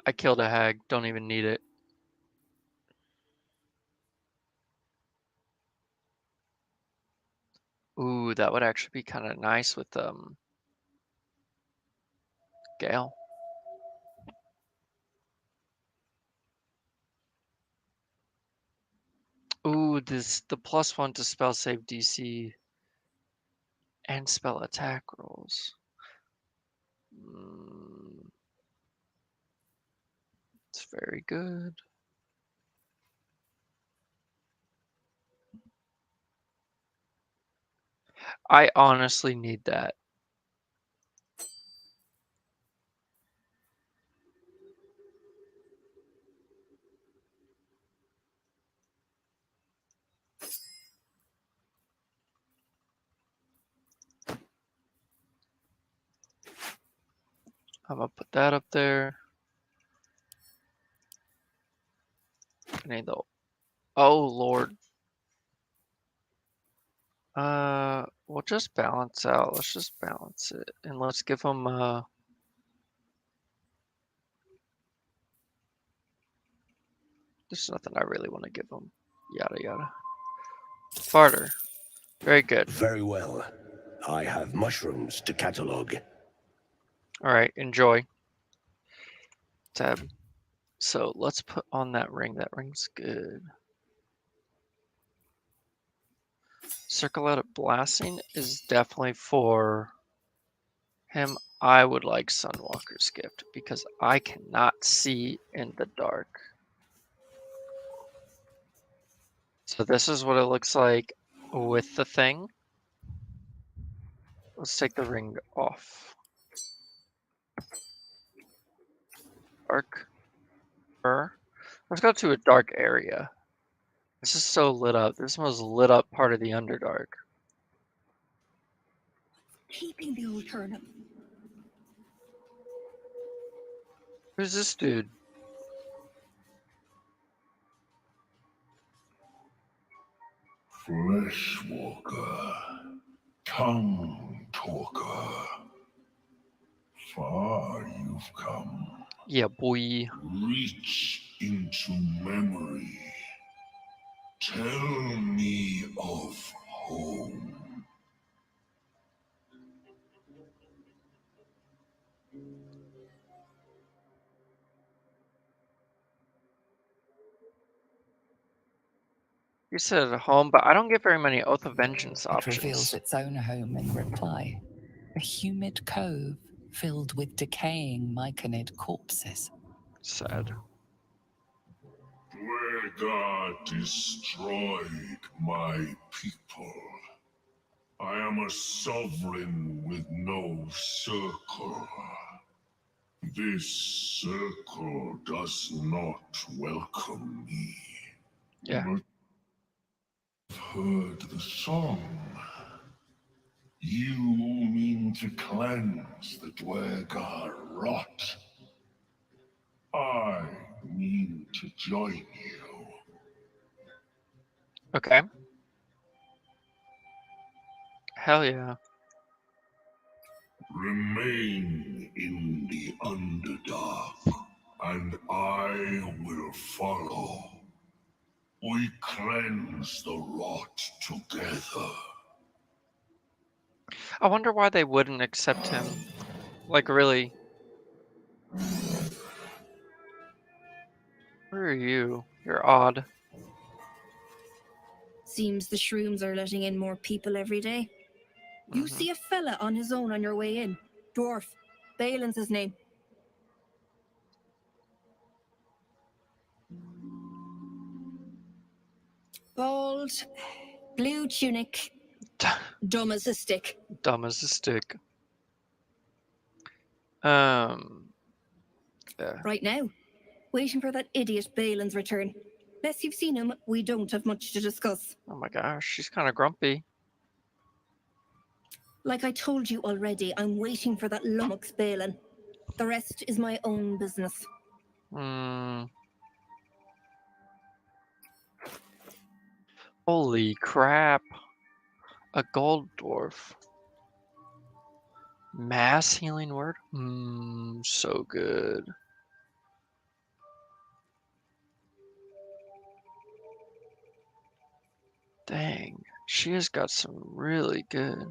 I killed a hag, don't even need it. Ooh, that would actually be kind of nice with Gale. Ooh, the +1 to spell save DC and spell attack rolls. It's very good. I honestly need that. I'm gonna put that up there. I need the. Oh Lord. We'll just balance out. Let's just balance it, and let's give them. There's nothing I really want to give them. Yada yada. Farter. Very good. Very well. I have mushrooms to catalog. All right, enjoy. Tab. So let's put on that ring. That ring's good. Circle out of Blasting is definitely for him. I would like Sunwalker's Gift because I cannot see in the dark. So this is what it looks like with the thing. Let's take the ring off. Dark. Let's go to a dark area. This is so lit up. This is the most lit up part of the Underdark. Keeping the old turnip. Who's this dude? Fleshwalker, tongue talker. Far you've come. Yeah, boy. Reach into memory. Tell me of home. You said home, but I don't get very many Oath of Vengeance It reveals options. its own home in reply. A humid cove filled with decaying myconid corpses. Sad. Dwergar destroyed my people. I am a sovereign with no circle. This circle does not welcome me. Yeah. But I've heard the song. You mean to cleanse the Dwergar rot. I mean to join you. Okay. Hell yeah. Remain in the Underdark, and I will follow. We cleanse the rot together. I wonder why they wouldn't accept him. Like, really. Where are you? You're odd. Seems the shrooms are letting in more people every day. You see a fella on his own on your way in. Dwarf. Balin's his name. Bald, blue tunic, dumb as a stick. Dumb as a stick. Right now, waiting for that idiot Balin's return. Unless you've seen him, we don't have much to discuss. Oh my gosh, she's kind of grumpy. Like I told you already, I'm waiting for that lummox Balin. The rest is my own business. Holy crap. A gold dwarf. Mass healing word? So good. Dang, she has got some really good.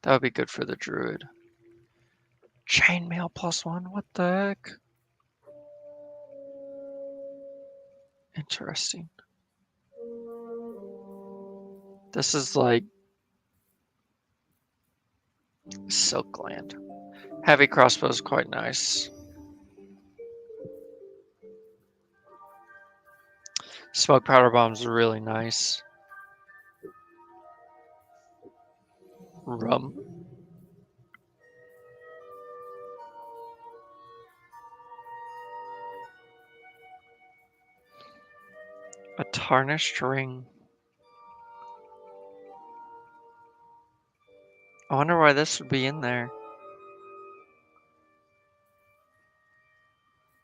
That would be good for the druid. Chainmail +1, what the heck? Interesting. This is like Silkland. Heavy crossbow is quite nice. Smoke powder bombs are really nice. Rum. A tarnished ring. I wonder why this would be in there.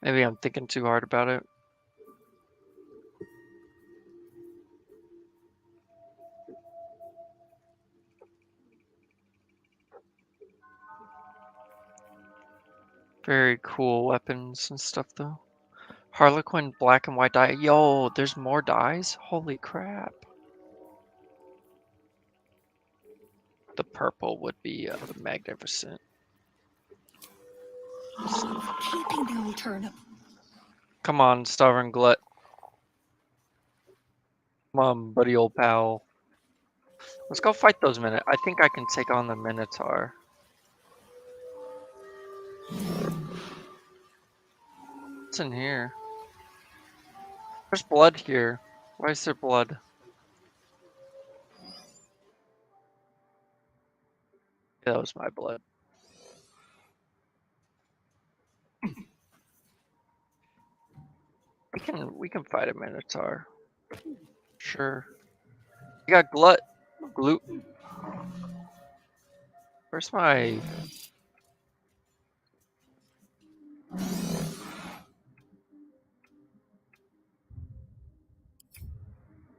Maybe I'm thinking too hard about it. Very cool weapons and stuff though. Harlequin black and white dye. Yo, there's more dyes? Holy crap. The purple would be magnificent. Keeping the old turnip. Come on, stubborn glut. Come on, buddy old pal. Let's go fight those Minotaurs. I think I can take on the Minotaur. What's in here? There's blood here. Why is there blood? Yeah, that was my blood. We can fight a Minotaur. Sure. You got glut. Glute. Where's my...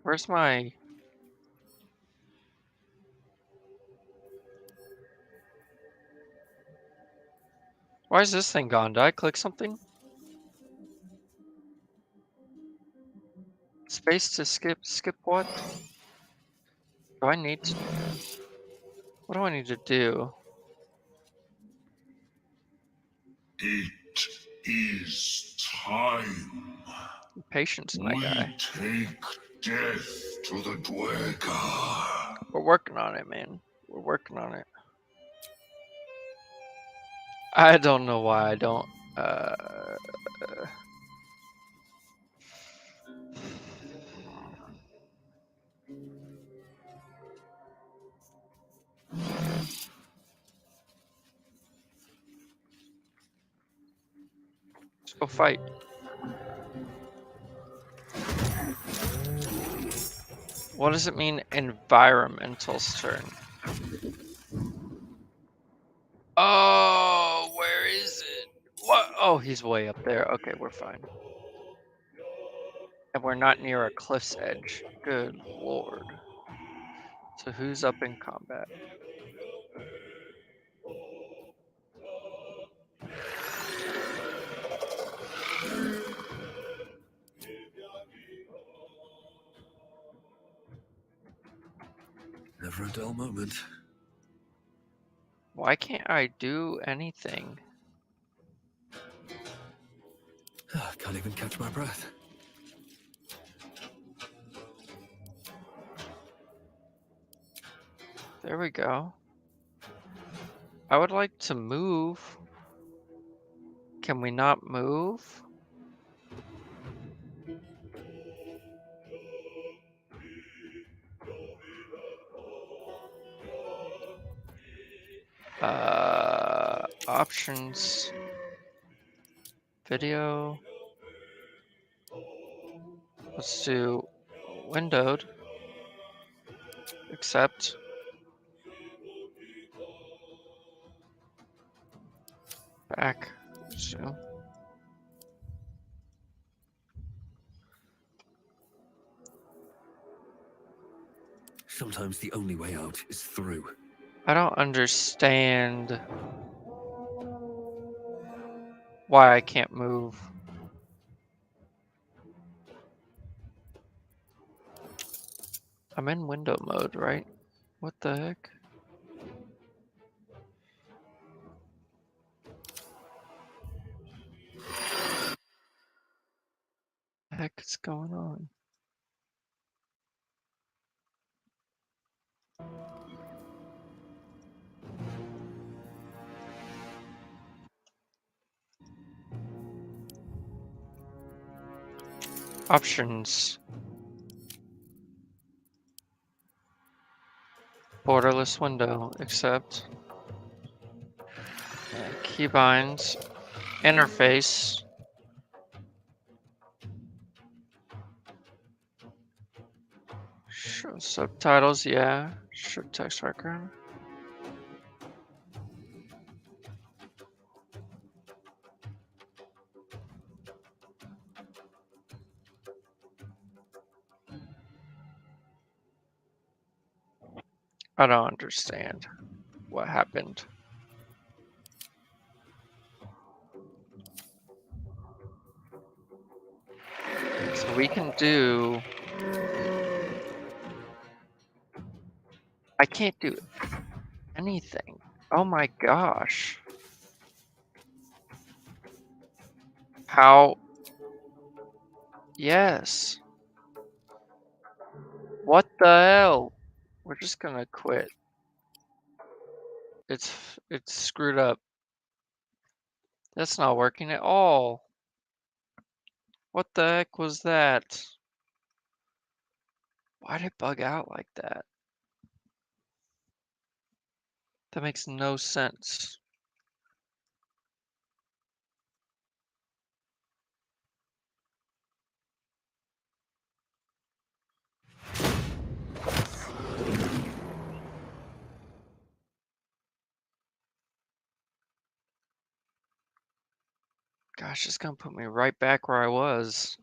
Where's my... Why is this thing gone? Did I click something? Space to skip? Skip what? Do I need to... What do I need to do? It is time. Patience, my guy. Take death to the Dwergar. We're working on it, man. We're working on it. I don't know why I don't... Let's go fight. What does it mean, environmental's turn? Oh, where is it? What? Oh, he's way up there. Okay, we're fine. And we're not near a cliff's edge. Good lord. So who's up in combat? Never a dull moment. Why can't I do anything? Can't even catch my breath. There we go. I would like to move. Can we not move? Options. Video. Let's do windowed. Accept. back. So, Sometimes the only way out is through. I don't understand why I can't move. I'm in window mode, right? What the heck? The heck is going on? Options. Borderless window, accept. And keybinds. Interface. Show subtitles, yeah. Show text background. I don't understand what happened. So we can do... I can't do anything. Oh my gosh. How? Yes. What the hell? We're just gonna quit. It's screwed up. That's not working at all. What the heck was that? Why'd it bug out like that? That makes no sense. Gosh, it's gonna put me right back where I was.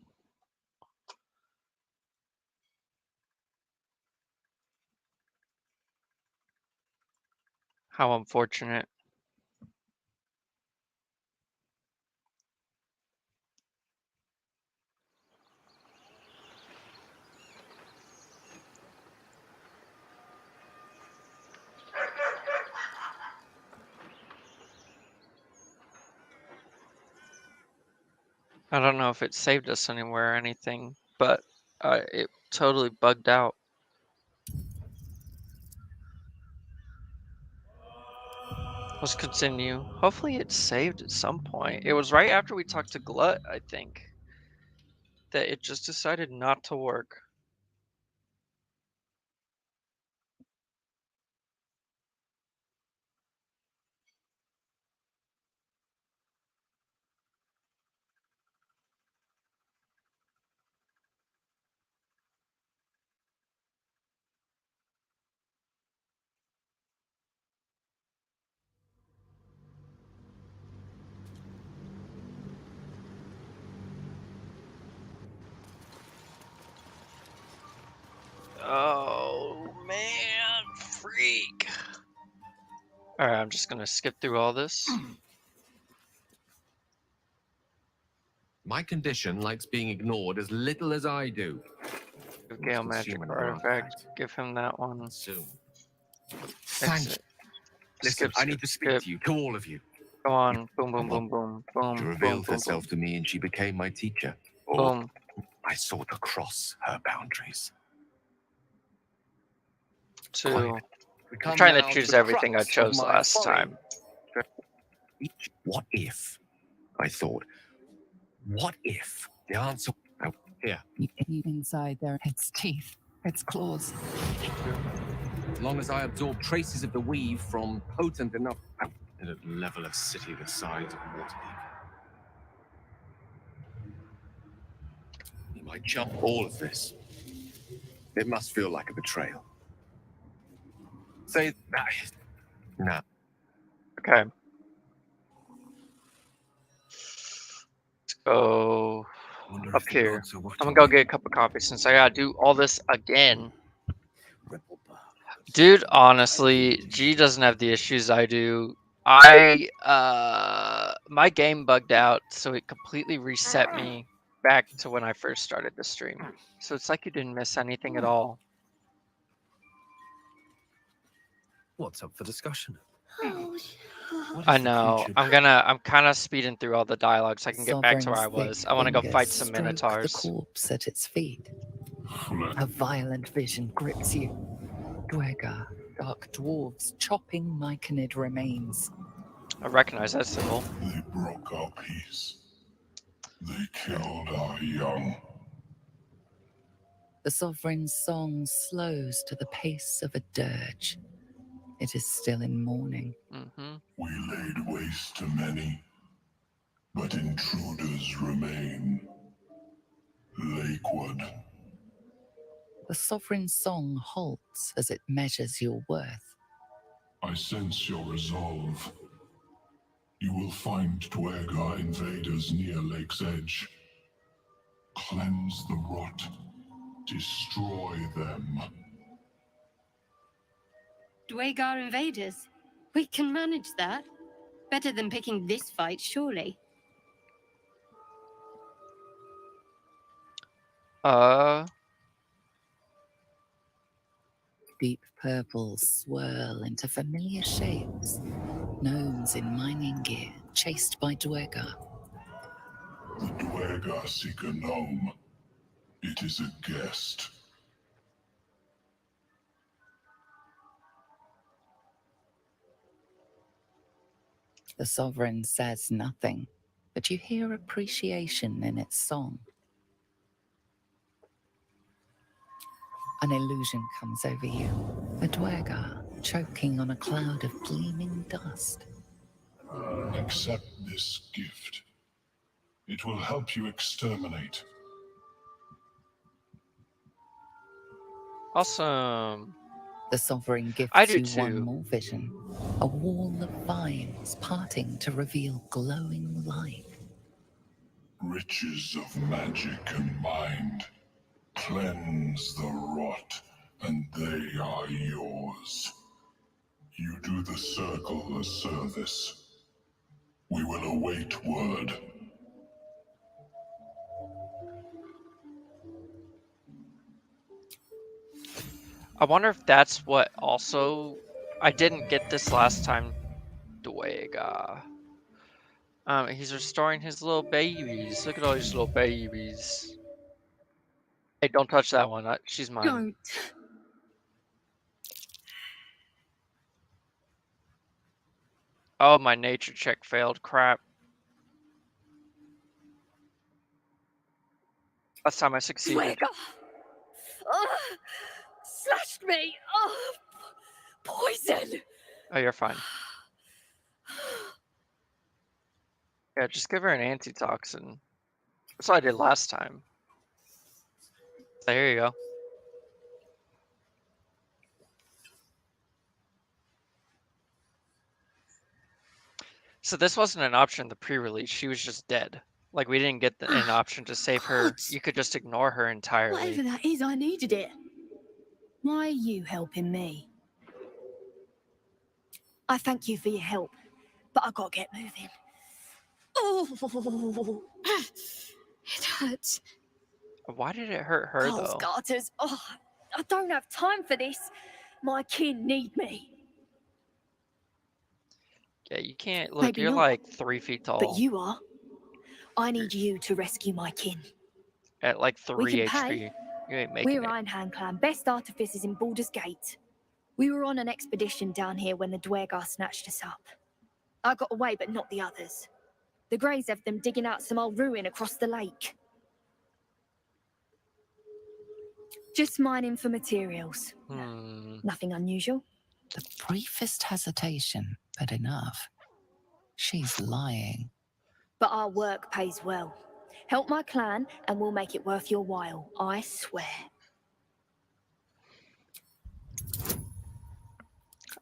How unfortunate. I don't know if it saved us anywhere or anything, but it totally bugged out. Let's continue. Hopefully it saved at some point. It was right after we talked to Glut, I think, that it just decided not to work. Oh man, freak. Alright, I'm just gonna skip through all this. My condition likes being ignored as little as I do. Gale magic artifact. Give him that one. Soon. Thank you. Exit. Listen, Skip, I need to speak skip. to you, to all of you. Go on. Boom, boom, boom, boom, boom. She Boom, revealed boom, herself boom. to me and she became my teacher. Or Boom. I sought to cross her boundaries. Two. We I'm come trying to now choose the everything I crux of chose my last folly. time. What if? I thought. What if the answer? Oh, here. Inside there, its teeth, its claws. As long as I absorb traces of the weave from potent enough at a level of city the size of Waterdeep. He might jump all of this. It must feel like a betrayal. Say that. No. Okay. go Wonder up if the here. gods are I'm gonna watching go me. get a cup of coffee since I gotta do all this again. Ripple bark. Dude, honestly, G doesn't have the issues I do. My game bugged out, so it completely reset me back to when I first started the stream. So it's like you didn't miss anything at all. What's up for discussion? Oh, What I is the know. creature? I'm kind of speeding through all the dialogue so I can get back to where I Sovereign's was. thick I want to go fingers fight some stroke the minotaurs. corpse at its feet. Flesh. A violent vision grips you. Dwegar, dark dwarves chopping myconid remains. I recognize that symbol. They broke our peace. They killed our young. The sovereign's song slows to the pace of a dirge. It is still in mourning. Mm-hmm. We laid waste to many, but intruders remain. Lakewood. The sovereign's song halts as it measures your worth. I sense your resolve. You will find Dwegar invaders near Lake's Edge. Cleanse the rot. Destroy them. Dwegar invaders? We can manage that. Better than picking this fight, surely. Deep purples swirl into familiar shapes. Gnomes in mining gear, chased by Dwegar. The Dwegar seek a gnome. It is a guest. The sovereign says nothing, but you hear appreciation in its song. An illusion comes over you, a Dwegar choking on a cloud of gleaming dust. Accept this gift. It will help you exterminate. Awesome. The sovereign I gifts do you one too. more vision, a wall of vines parting to reveal glowing light. Riches of magic and mind. Cleanse the rot, and they are yours. You do the circle a service. We will await word. I wonder if that's what also... I didn't get this last time. Dwegar. He's restoring his little babies. Look at all these little babies. Hey, don't touch that one. She's mine. don't. Oh, my nature check failed. Crap. Last time I succeeded. Dwegar! Oh, slashed me! Oh, poison! Oh, you're fine. Yeah, just give her an antitoxin. That's what I did last time. There you go. So this wasn't an option in the pre-release. She was just dead. Like, we didn't get an option to save her. God. You could just ignore her entirely. Whatever that is, I needed it. Why are you helping me? I thank you for your help, but I gotta get moving. Oh, it hurts. Why did it hurt her, Cold though? garters. Oh, I don't have time for this. My kin need me. Yeah, you can't... Look, Maybe you're not, like 3 feet tall. but you are. I need you to rescue my kin. At like 3 We can HP. pay. You ain't making We're it. Ironhand Clan, best artificers in Baldurs Gate. We were on an expedition down here when the Dwegar snatched us up. I got away, but not the others. The Greys have them digging out some old ruin across the lake. Just mining for materials. Nothing unusual. The briefest hesitation, but enough. She's lying. But our work pays well. Help my clan and we'll make it worth your while, I swear.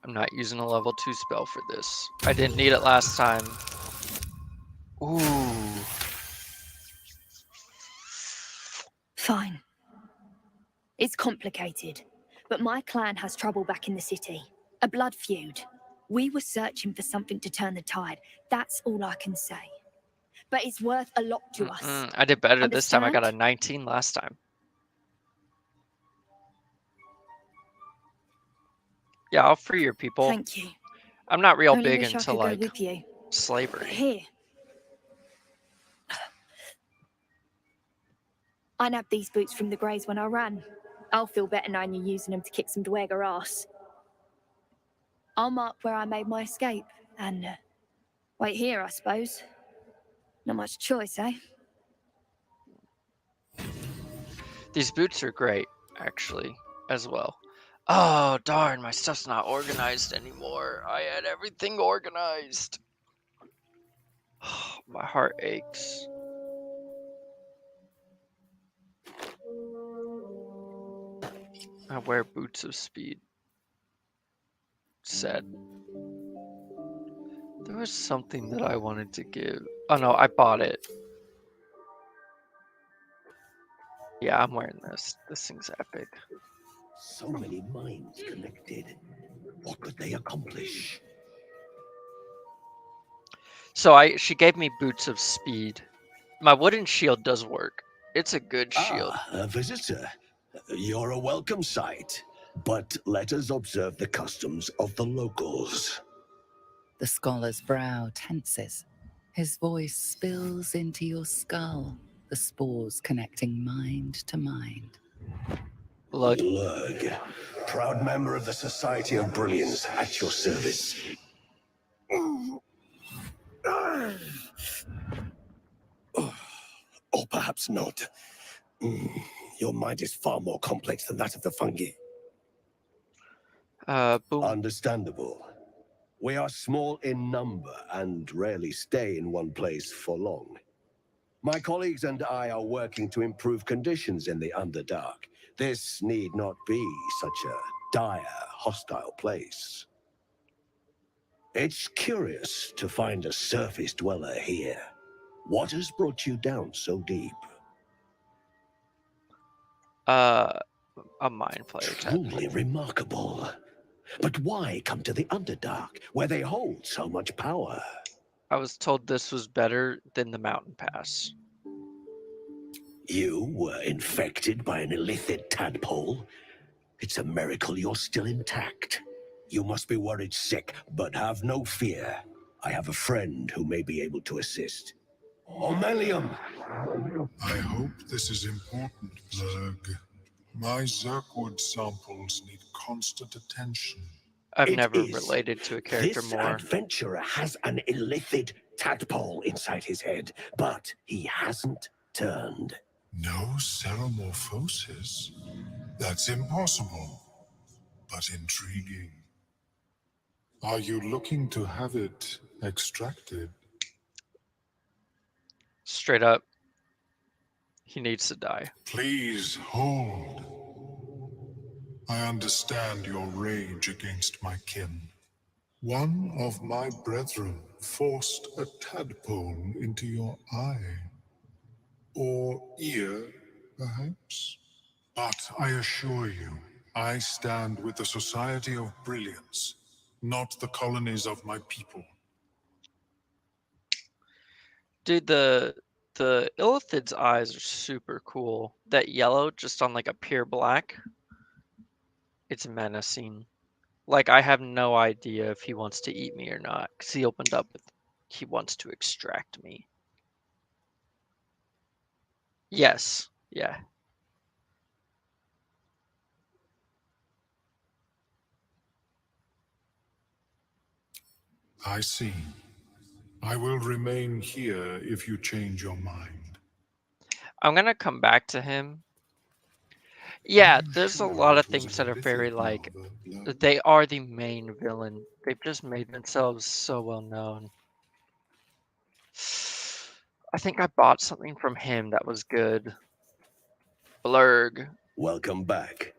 I'm not using a level 2 spell for this. I didn't need it last time. Ooh. Fine. It's complicated, but my clan has trouble back in the city. A blood feud. We were searching for something to turn the tide. That's all I can say. But it's worth a lot to us. I did better this time. I got a Understand? 19 last time. Yeah, I'll free your people. Thank you. I'm not real Only big wish I into could go like with you. slavery. Here. I nabbed these boots from the Greys when I ran. I'll feel better knowing you're using them to kick some Dweger ass. I'll mark where I made my escape, and wait here, I suppose. Not much choice, eh? These boots are great, actually, as well. Oh, darn, my stuff's not organized anymore. I had everything organized. My heart aches. I wear boots of speed. Sad. There was something that I wanted to give. Oh no, I bought it. Yeah, I'm wearing this. This thing's epic. So many minds connected. What could they accomplish? So she gave me boots of speed. My wooden shield does work. It's a good shield. Ah, a visitor. You're a welcome sight. But let us observe the customs of the locals. The scholar's brow tenses. His voice spills into your skull, the spores connecting mind to mind. Lurg, proud member of the Society of Brilliance, at your service. Or perhaps not. Your mind is far more complex than that of the fungi. Boom. Understandable. We are small in number and rarely stay in one place for long. My colleagues and I are working to improve conditions in the Underdark. This need not be such a dire, hostile place. It's curious to find a surface dweller here. What has brought you down so deep? A mind flayer tadpole. Truly remarkable. But why come to the Underdark, where they hold so much power? I was told this was better than the mountain pass. You were infected by an illithid tadpole? It's a miracle you're still intact. You must be worried sick, but have no fear. I have a friend who may be able to assist. Omelium! I hope this is important, Blurg. My Zerkwood samples need constant attention. I've It never is. related to a character This more. adventurer has an illithid tadpole inside his head, but he hasn't turned. No ceremorphosis? That's impossible, but intriguing. Are you looking to have it extracted? Straight up. He needs to die. Please hold. I understand your rage against my kin. One of my brethren forced a tadpole into your eye. Or ear, perhaps? But I assure you, I stand with the Society of Brilliance, not the colonies of my people. Dude, the Illithid's eyes are super cool. That yellow just on like a pure black. It's menacing. Like I have no idea if he wants to eat me or not. Because he opened up with he wants to extract me. Yes. Yeah. I see. I will remain here if you change your mind. I'm gonna come back to him. Yeah, I'm there's a sure lot of it was things an that are very illithid like larva, Blurg. they are the main villain. They've just made themselves so well known. I think I bought something from him that was good. Blurg. Welcome back.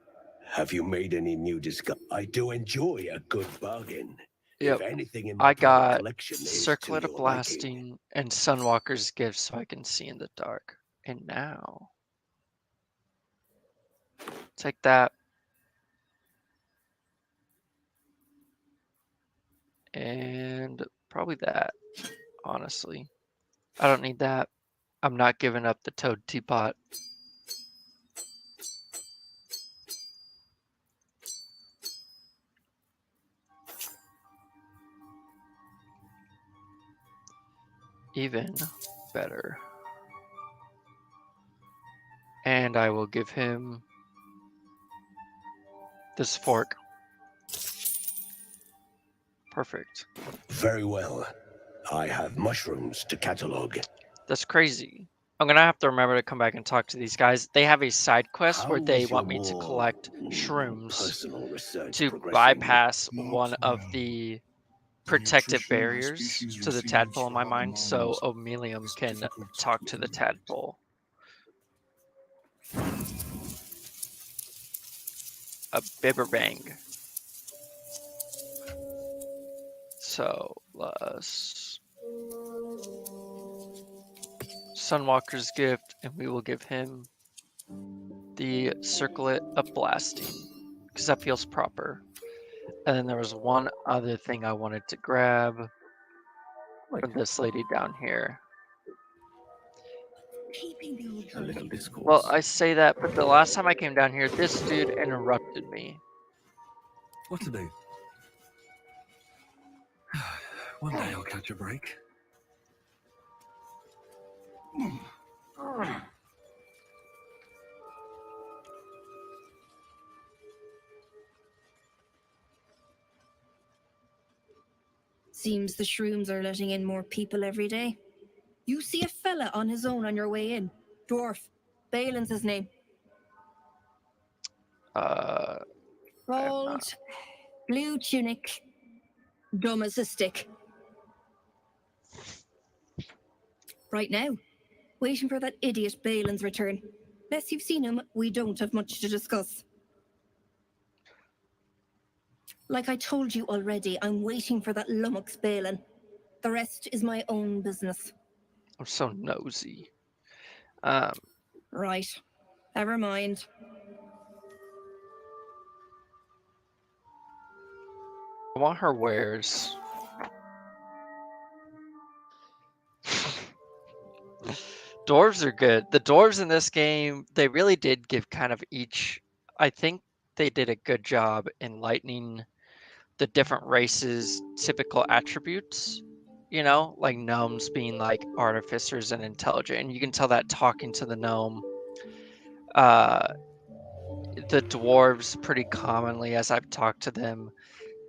Have you made any new discoveries? I do enjoy a good bargain. Yep. If anything in my I private got collection is to Circlet of your liking. Blasting and Sunwalker's Gift so I can see in the dark. And now Take that. And probably that, honestly. I don't need that. I'm not giving up the toad teapot. Even better. And I will give him this fork. Perfect. Very well. I have mushrooms to catalog. That's crazy. I'm gonna have to remember to come back and talk to these guys. They have a side quest How where they is your want me to more collect shrooms personal research to progressing? bypass Not one of well. the The protective nutrition our barriers species to the receives tadpole in my from other mind, so minds Omelium is can difficult talk to within the limits. tadpole. A bibberbang. So, Sunwalker's gift, and we will give him the Circlet of Blasting, because that feels proper. And then there was one other thing I wanted to grab from this lady down here. A little discourse. Well, I say that, but the last time I came down here, this dude interrupted me. What to do? One day I'll catch a break. Seems the shrooms are letting in more people every day. You see a fella on his own on your way in. Dwarf. Balin's his name. I am not. Bald, blue tunic, dumb as a stick. Right now, waiting for that idiot Balin's return. Unless you've seen him, we don't have much to discuss. Like I told you already, I'm waiting for that lummox Balin. The rest is my own business. I'm so nosy. Right. Never mind. I want her wares. Dwarves are good. The dwarves in this game, they really did give kind of each. I think they did a good job enlightening the different races' typical attributes. You know, like gnomes being like artificers and intelligent, and you can tell that talking to the gnome. The dwarves, pretty commonly, as I've talked to them,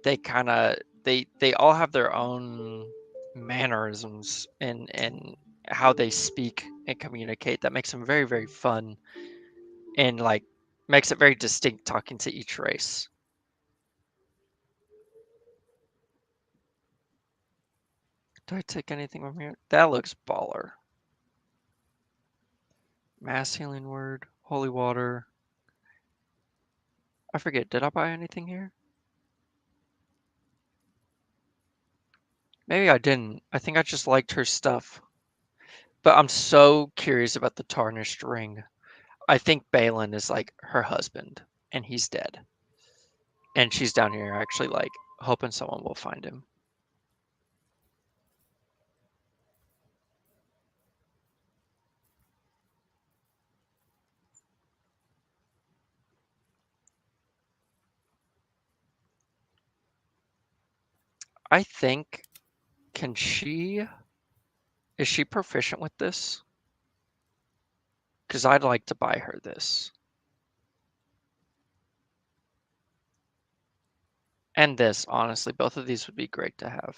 they kind of they all have their own mannerisms and how they speak and communicate that makes them very, very fun and like makes it very distinct talking to each race. Do I take anything from here? That looks baller. Mass healing word, holy water. I forget, did I buy anything here? Maybe I didn't. I think I just liked her stuff. But I'm so curious about the tarnished ring. I think Balin is like her husband, and he's dead. And she's down here actually like hoping someone will find him. I think, is she proficient with this? Because I'd like to buy her this. And this, honestly, both of these would be great to have.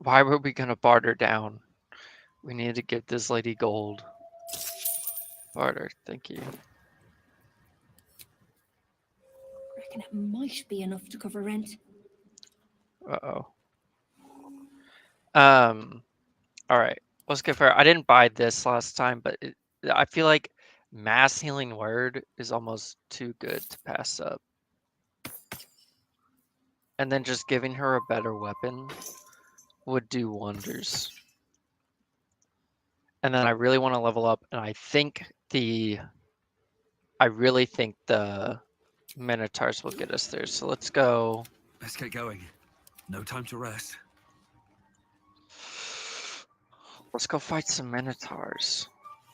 Why were we gonna barter down? We need to give this lady gold. Barter, thank you. Reckon it might be enough to cover rent. Uh-oh. All right, let's get fair. I didn't buy this last time, but I feel like mass healing word is almost too good to pass up. And then just giving her a better weapon would do wonders. And then I really want to level up, and I really think the Minotaurs will get us there. So let's go. Let's get going. No time to rest. Let's go fight some Minotaurs.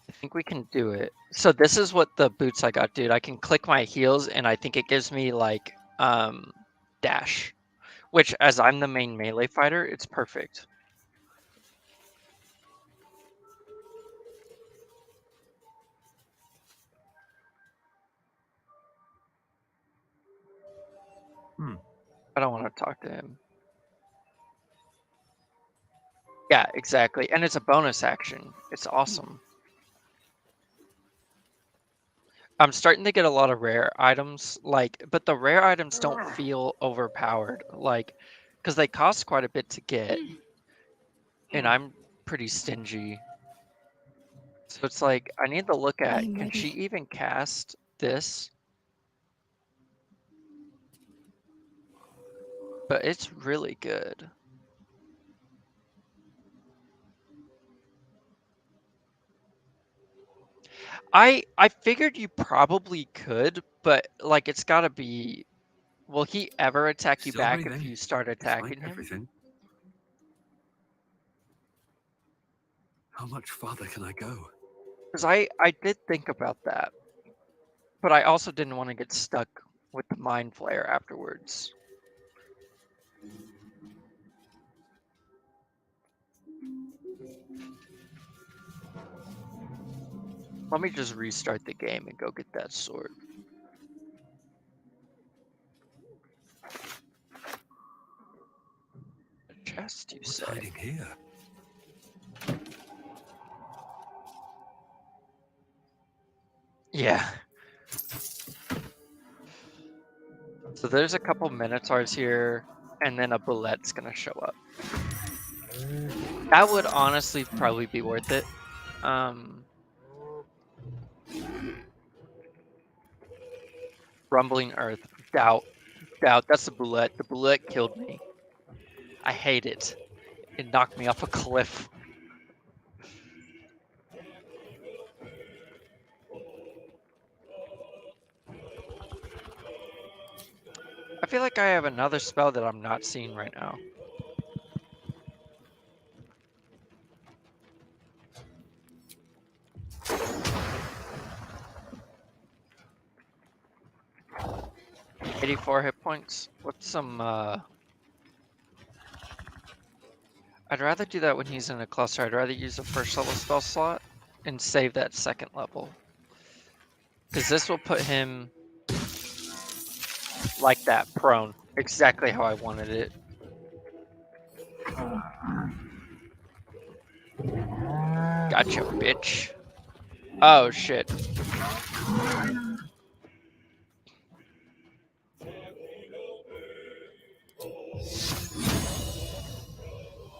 I think we can do it. So this is what the boots I got, dude. I can click my heels, and I think it gives me like dash, which as I'm the main melee fighter, it's perfect. I don't want to talk to him. Yeah, exactly. And it's a bonus action. It's awesome. I'm starting to get a lot of rare items, but the rare items don't feel overpowered, because they cost quite a bit to get, and I'm pretty stingy. So it's like, I need to look at, can she even cast this? But it's really good. I figured you probably could, but like it's gotta be. Will he ever attack you Still back breathing, if you start attacking despite him? everything. How much farther can I go? Because I did think about that, but I also didn't want to get stuck with the mind flare afterwards. Let me just restart the game and go get that sword. A chest, you What's say? hiding here? Yeah. So there's a couple Minotaurs here, and then a Bullet's gonna show up. That would honestly probably be worth it. Rumbling Earth. Doubt. That's the Bullet. The Bullet killed me. I hate it. It knocked me off a cliff. I feel like I have another spell that I'm not seeing right now. $84 hit points. What's some, I'd rather do that when he's in a cluster. I'd rather use a first level spell slot and save that second level. Because this will put him like that, prone. Exactly how I wanted it. Gotcha, bitch. Oh, shit.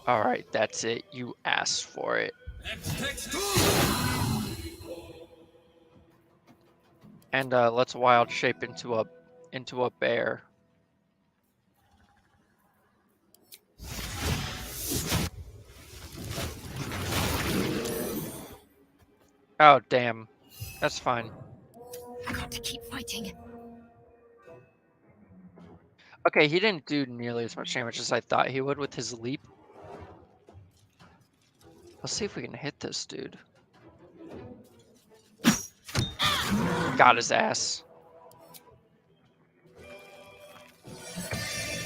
Alright, that's it. You asked for it. And let's wild shape into a bear. Oh, damn. That's fine. I got to keep fighting. Okay, he didn't do nearly as much damage as I thought he would with his leap. Let's see if we can hit this dude. Got his ass.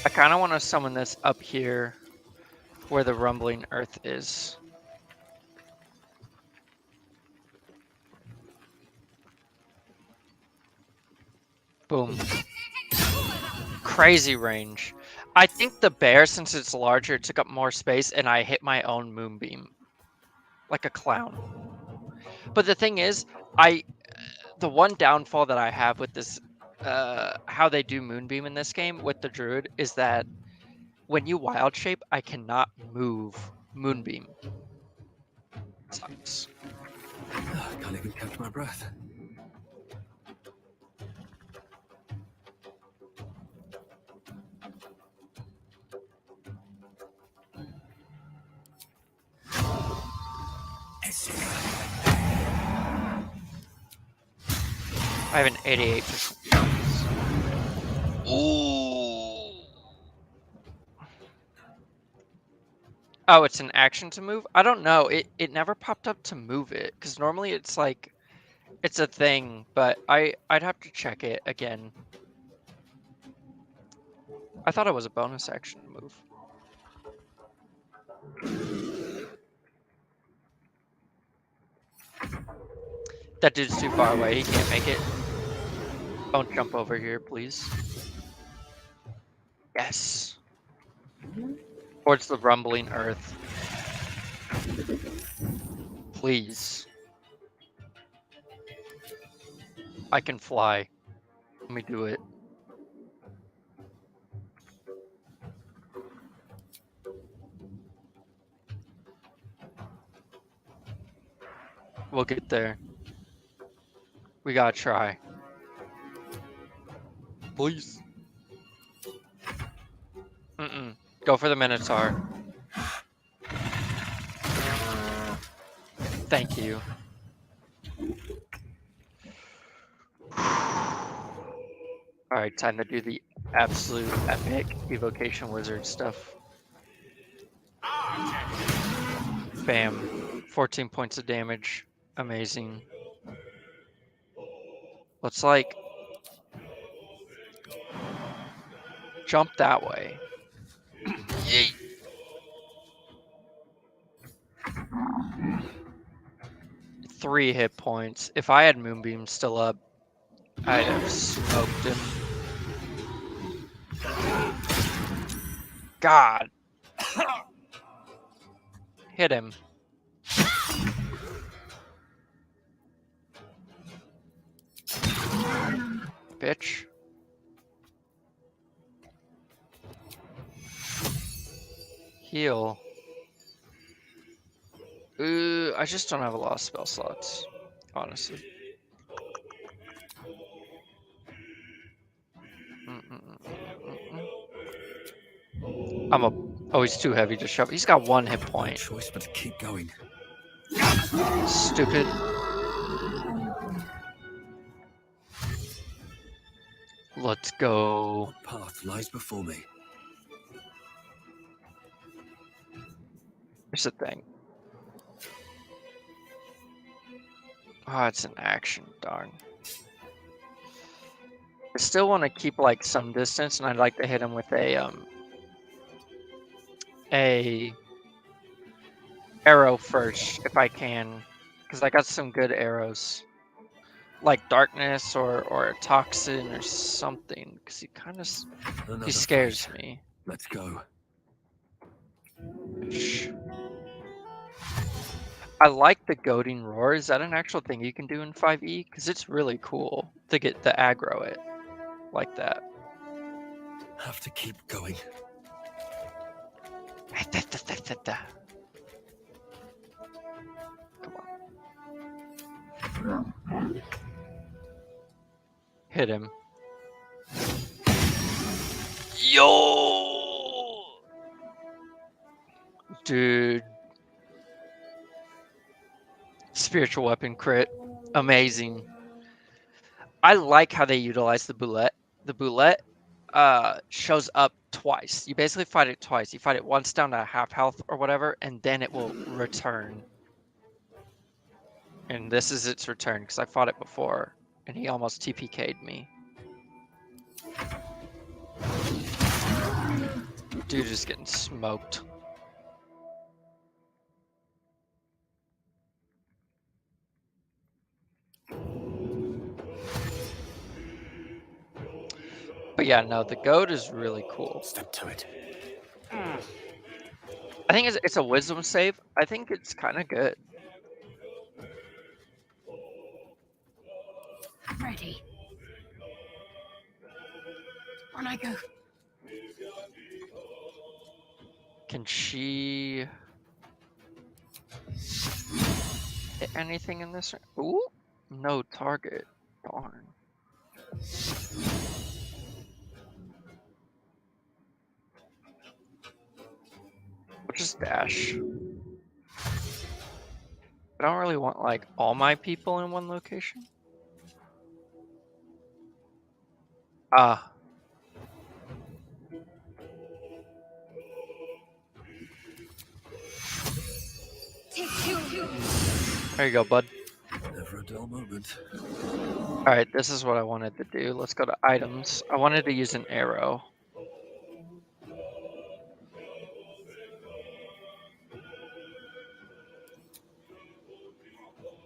I kind of want to summon this up here where the rumbling earth is. Boom. Crazy range. I think the bear, since it's larger, took up more space, and I hit my own moonbeam. Like a clown. But the thing is, the one downfall that I have with this, how they do moonbeam in this game with the druid is that when you wild shape, I cannot move Moonbeam. Sucks. I can't even catch my breath. I have an 88%. Ooh. Oh, it's an action to move? I don't know. It never popped up to move it, because normally it's like it's a thing, but I'd have to check it again. I thought it was a bonus action to move. That dude's too far away. He can't make it. Don't jump over here, please. Yes. Towards the rumbling earth. Please. I can fly. Let me do it. We'll get there. We gotta try. Please. Go for the Minotaur. Thank you. Alright, time to do the absolute epic evocation wizard stuff. Bam. 14 points of damage. Amazing. Let's like jump that way. Yeet. 3 hit points. If I had Moonbeam still up, I'd have smoked him. God. Hit him. Bitch. Heal. I just don't have a lot of spell slots, honestly. Oh, he's too heavy to shove. He's got 1 hit point. Choice but to keep going. Stupid. Let's go. What path lies before me? Here's the thing. Oh, it's an action. Darn. I still want to keep like some distance, and I'd like to hit him with a arrow first if I can, because I got some good arrows, like darkness or a toxin or something. Because he kind of he scares me. Let's go. I like the goading roar. Is that an actual thing you can do in 5e? Because it's really cool to get the aggro it like that. Have to keep going. Come on. Hit him. Yo! Dude. Spiritual weapon crit. Amazing. I like how they utilize the boulette. The boulette shows up twice. You basically fight it twice. You fight it once down to half health or whatever, and then it will return. And this is its return, because I fought it before, and he almost TPK'd me. Dude is getting smoked. But yeah, no, the goat is really cool. Step to it. I think it's a wisdom save. I think it's kind of good. Ready. On I go. Can she... anything in this? Ooh, no target. Darn. I'll just dash. I don't really want like all my people in one location. Ah. There you go, bud. Never a dull moment. Alright, this is what I wanted to do. Let's go to items. I wanted to use an arrow.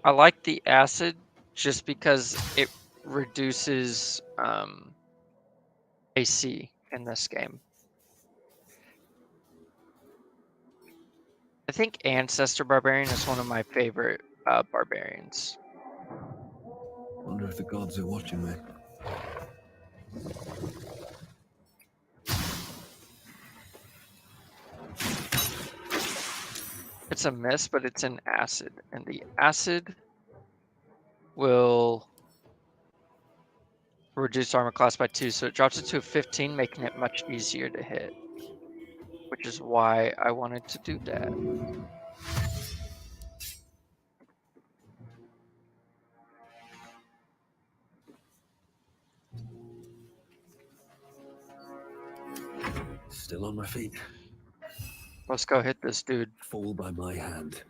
I like the acid just because it reduces AC in this game. I think Ancestor Barbarian is one of my favorite barbarians. Wonder if the gods are watching me. It's a miss, but it's an acid. And the acid will reduce armor class by 2, so it drops it to a 15, making it much easier to hit. Which is why I wanted to do that. Still on my feet. Let's go hit this dude. Fall by my hand.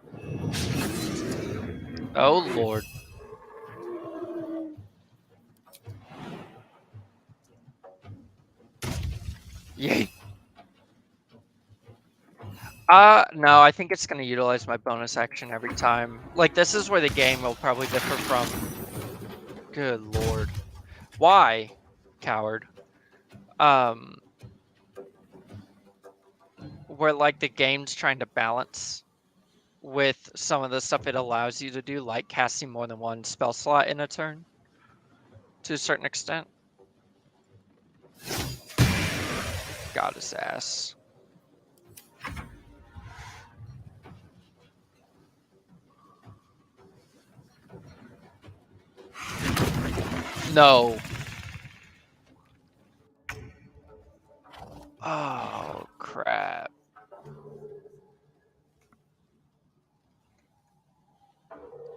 Oh, Lord. Yay. No, I think it's going to utilize my bonus action every time. Like, this is where the game will probably differ from... Good Lord. Why, coward? Where, like, the game's trying to balance with some of the stuff it allows you to do, like casting more than one spell slot in a turn, to a certain extent. Got his ass. No. Oh, crap.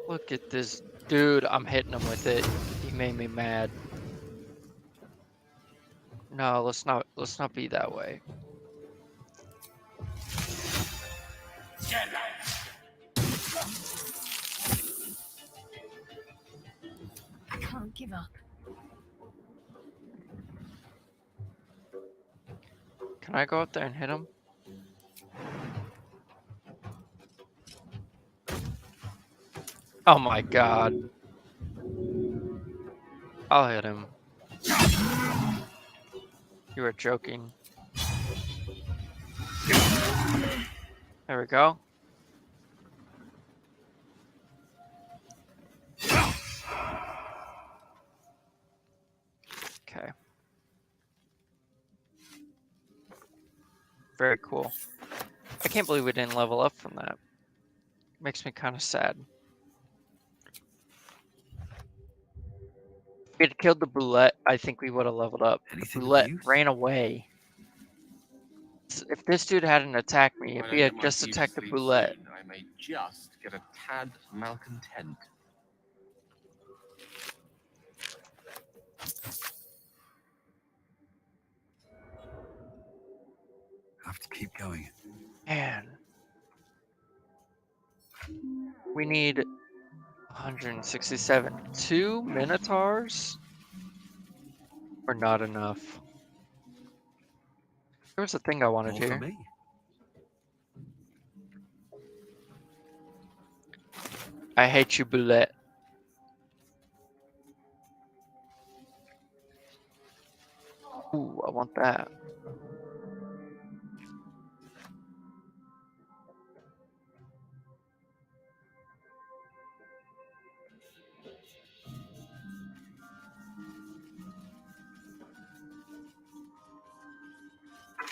Look at this dude. I'm hitting him with it. He made me mad. No, let's not be that way. I can't give up. Can I go up there and hit him? Oh my god. I'll hit him. You were joking. There we go. Okay. Very cool. I can't believe we didn't level up from that. Makes me kind of sad. If we had killed the Boulette, I think we would have leveled up. Anything The of Boulette use? ran away. If this dude hadn't attacked me, if he had just attacked the Boulette. I may just get a tad malcontent. Have to keep going. Man. We need 167. 2 Minotaurs? Or not enough? There was a thing I wanted More for here. me. I hate you, Boulette. Ooh, I want that.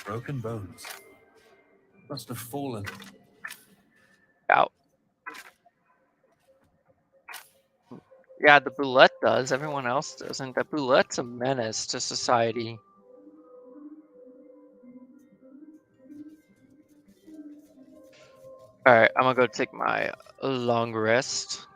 Broken bones. Must have fallen. Out. Yeah, the Boulette does. Everyone else doesn't. The Boulette's a menace to society. Alright, I'm gonna go take my long rest.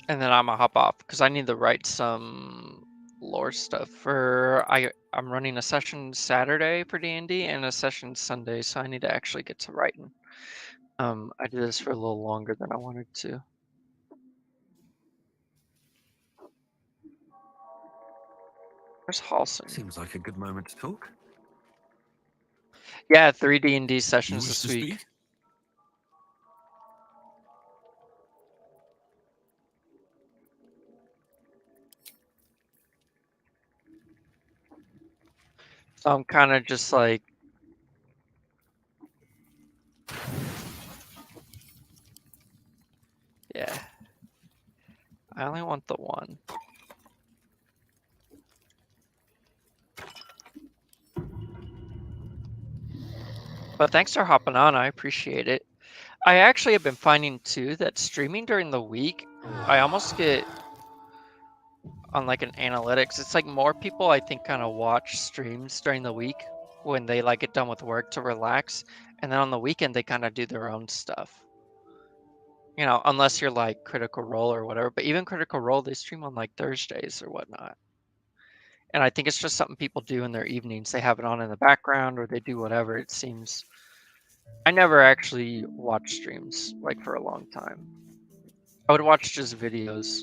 And then I'm gonna hop off because I need to write some lore stuff for I'm running a session Saturday for D&D and a session Sunday, so I need to actually get to writing. I did this for a little longer than I wanted to. Where's Halson? Seems like a good moment to talk. Yeah, 3 D&D You sessions wish this to week. speak? So I'm kind of just like, yeah. I only want the one. But thanks for hopping on. I appreciate it. I actually have been finding too that streaming during the week, I almost get on like an analytics. It's like more people I think kind of watch streams during the week when they like get done with work to relax, and then on the weekend they kind of do their own stuff. You know, unless you're like Critical Role or whatever. But even Critical Role, they stream on like Thursdays or whatnot. And I think it's just something people do in their evenings. They have it on in the background or they do whatever. It seems. I never actually watched streams like for a long time. I would watch just videos.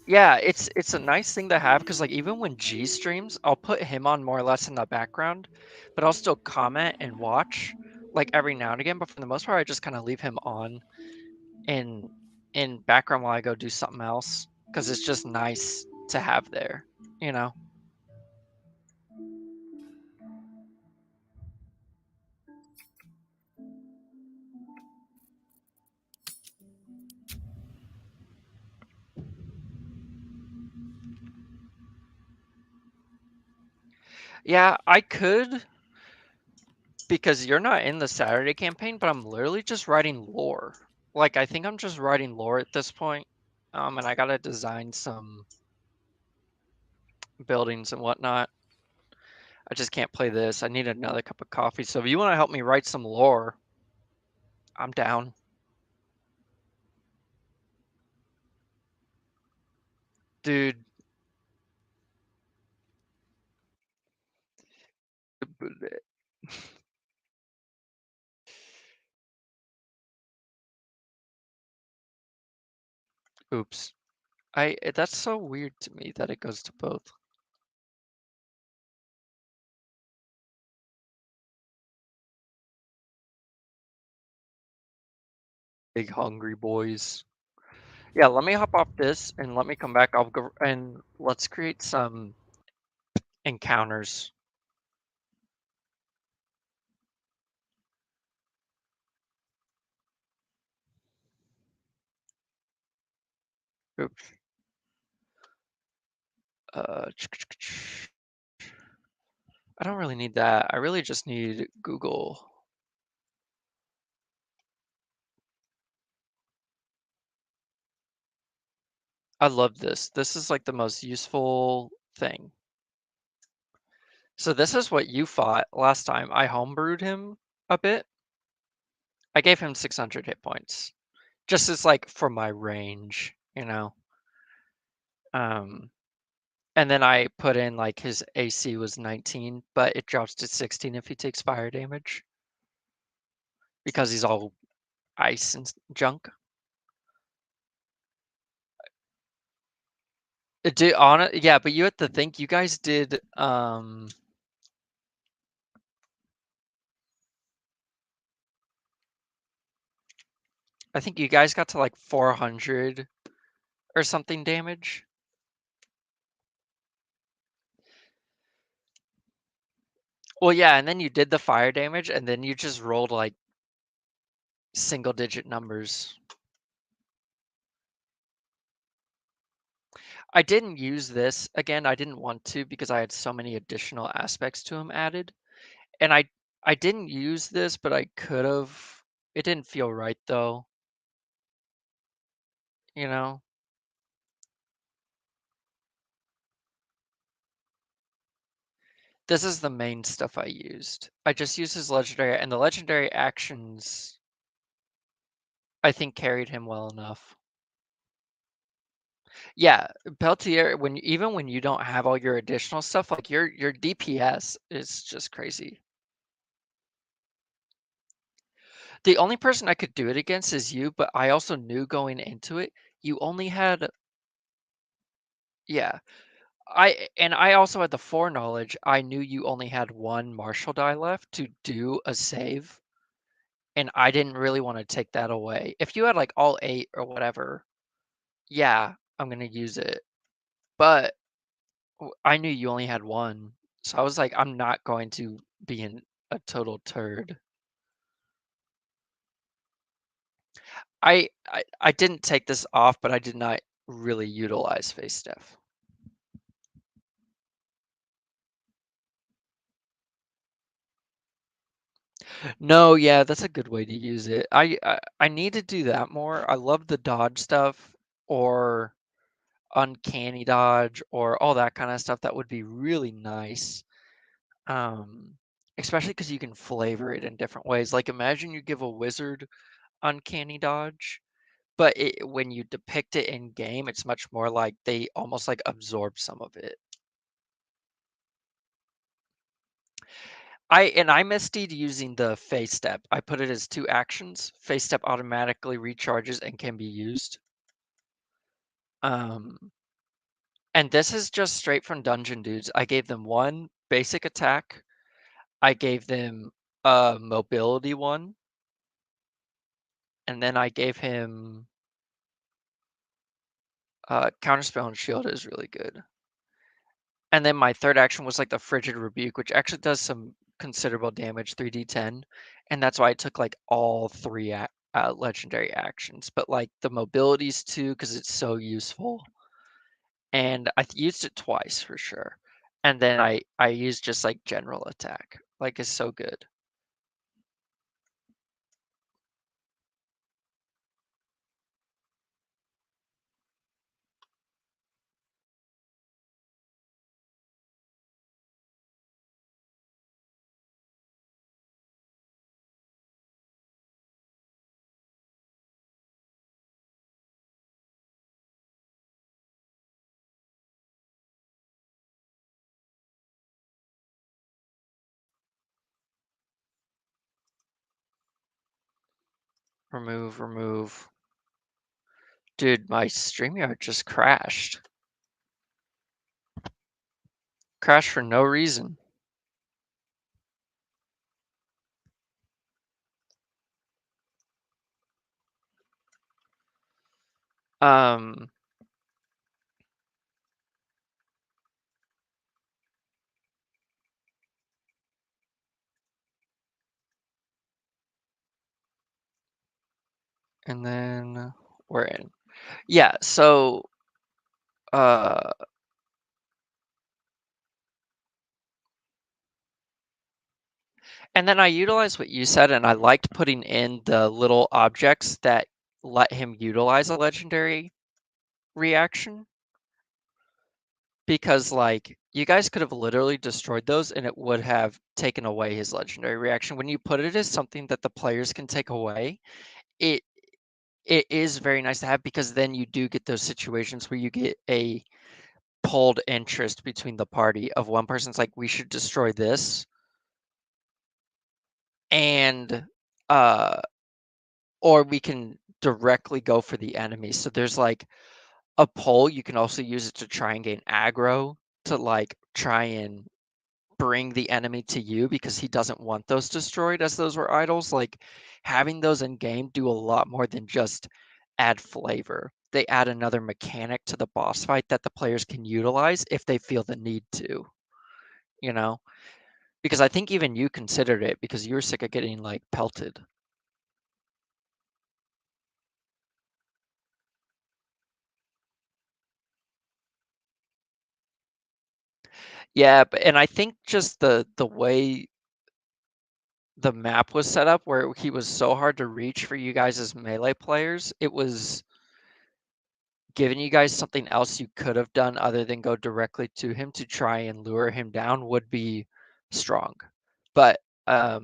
Yeah, it's a nice thing to have because like even when G streams, I'll put him on more or less in the background, but I'll still comment and watch like every now and again. But for the most part, I just kind of leave him on in in background while I go do something else because it's just nice to have there, you know. Yeah, I could because you're not in the Saturday campaign, but I'm literally just writing lore. Like I think I'm just writing lore at this point. And I gotta design some buildings and whatnot. I just can't play this. I need another cup of coffee. So if you want to help me write some lore, I'm down. Dude. Oops. That's so weird to me that it goes to both. Big hungry boys. Yeah, let me hop off this and let me come back. I'll go and let's create some encounters. Oops. I don't really need that. I really just need Google. I love this. This is like the most useful thing. So this is what you fought last time. I homebrewed him a bit. I gave him 600 hit points. Just as like for my range, you know. And then I put in like his AC was 19, but it drops to 16 if he takes fire damage. Because he's all ice and junk. Yeah, but you have to think you guys did I think you guys got to like 400 or something damage. Well, yeah, and then you did the fire damage, and then you just rolled like single digit numbers. I didn't use this again. I didn't want to because I had so many additional aspects to him added, and I didn't use this, but I could have. It didn't feel right though, you know? This is the main stuff I used. I just used his legendary, and the legendary actions I think carried him well enough. Yeah, Peltier, even when you don't have all your additional stuff, like your DPS is just crazy. The only person I could do it against is you, but I also knew going into it, you only had, yeah. I also had the foreknowledge. I knew you only had one martial die left to do a save, and I didn't really want to take that away. If you had like all 8 or whatever, yeah, I'm gonna use it. But I knew you only had one, so I was like, I'm not going to be a total turd. I didn't take this off, but I did not really utilize face stuff. No, yeah, that's a good way to use it. I need to do that more. I love the dodge stuff or uncanny dodge or all that kind of stuff. That would be really nice. Um, Especially because you can flavor it in different ways. Like imagine you give a wizard uncanny dodge, but when you depict it in game, it's much more like they almost like absorb some of it. I misdeed using the phase step. I put it as 2 actions. Phase step automatically recharges and can be used. And this is just straight from Dungeon Dudes. I gave them 1 basic attack. I gave them a mobility 1. And then I gave him counterspell and shield is really good. And then my 3rd action was like the Frigid Rebuke, which actually does some considerable damage, 3d10. And that's why I took like all 3 legendary actions. But like the mobilities too, because it's so useful. And I used it twice for sure. And then I used just like general attack. Like it's so good. Remove. Dude, my StreamYard just crashed. Crashed for no reason. Um and then we're in. Yeah, so and then I utilized what you said, and I liked putting in the little objects that let him utilize a legendary reaction. Because, like, you guys could have literally destroyed those and it would have taken away his legendary reaction. When you put it as something that the players can take away, it it is very nice to have because then you do get those situations where you get a pulled interest between the party of one person's like, we should destroy this. And or we can directly go for the enemy. So there's like a pull. You can also use it to try and gain aggro to like try and bring the enemy to you because he doesn't want those destroyed as those were idols. Like having those in game do a lot more than just add flavor. They add another mechanic to the boss fight that the players can utilize if they feel the need to, you know? Because I think even you considered it because you were sick of getting like pelted. Yeah, and I think just the way the map was set up where he was so hard to reach for you guys as melee players, it was giving you guys something else you could have done other than go directly to him to try and lure him down would be strong. But I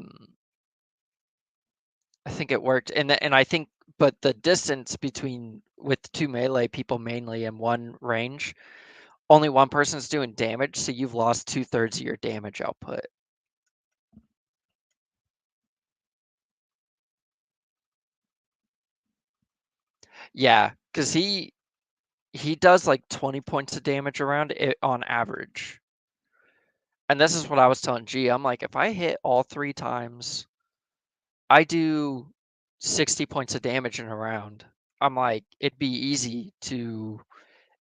think it worked, and I think, but the distance between with 2 melee people mainly and 1 range, only 1 person's doing damage, so you've lost 2/3 of your damage output. Yeah, because he does like 20 points of damage around it on average. And this is what I was telling G. I'm like, if I hit all 3 times, I do 60 points of damage in a round. I'm like, it'd be easy to,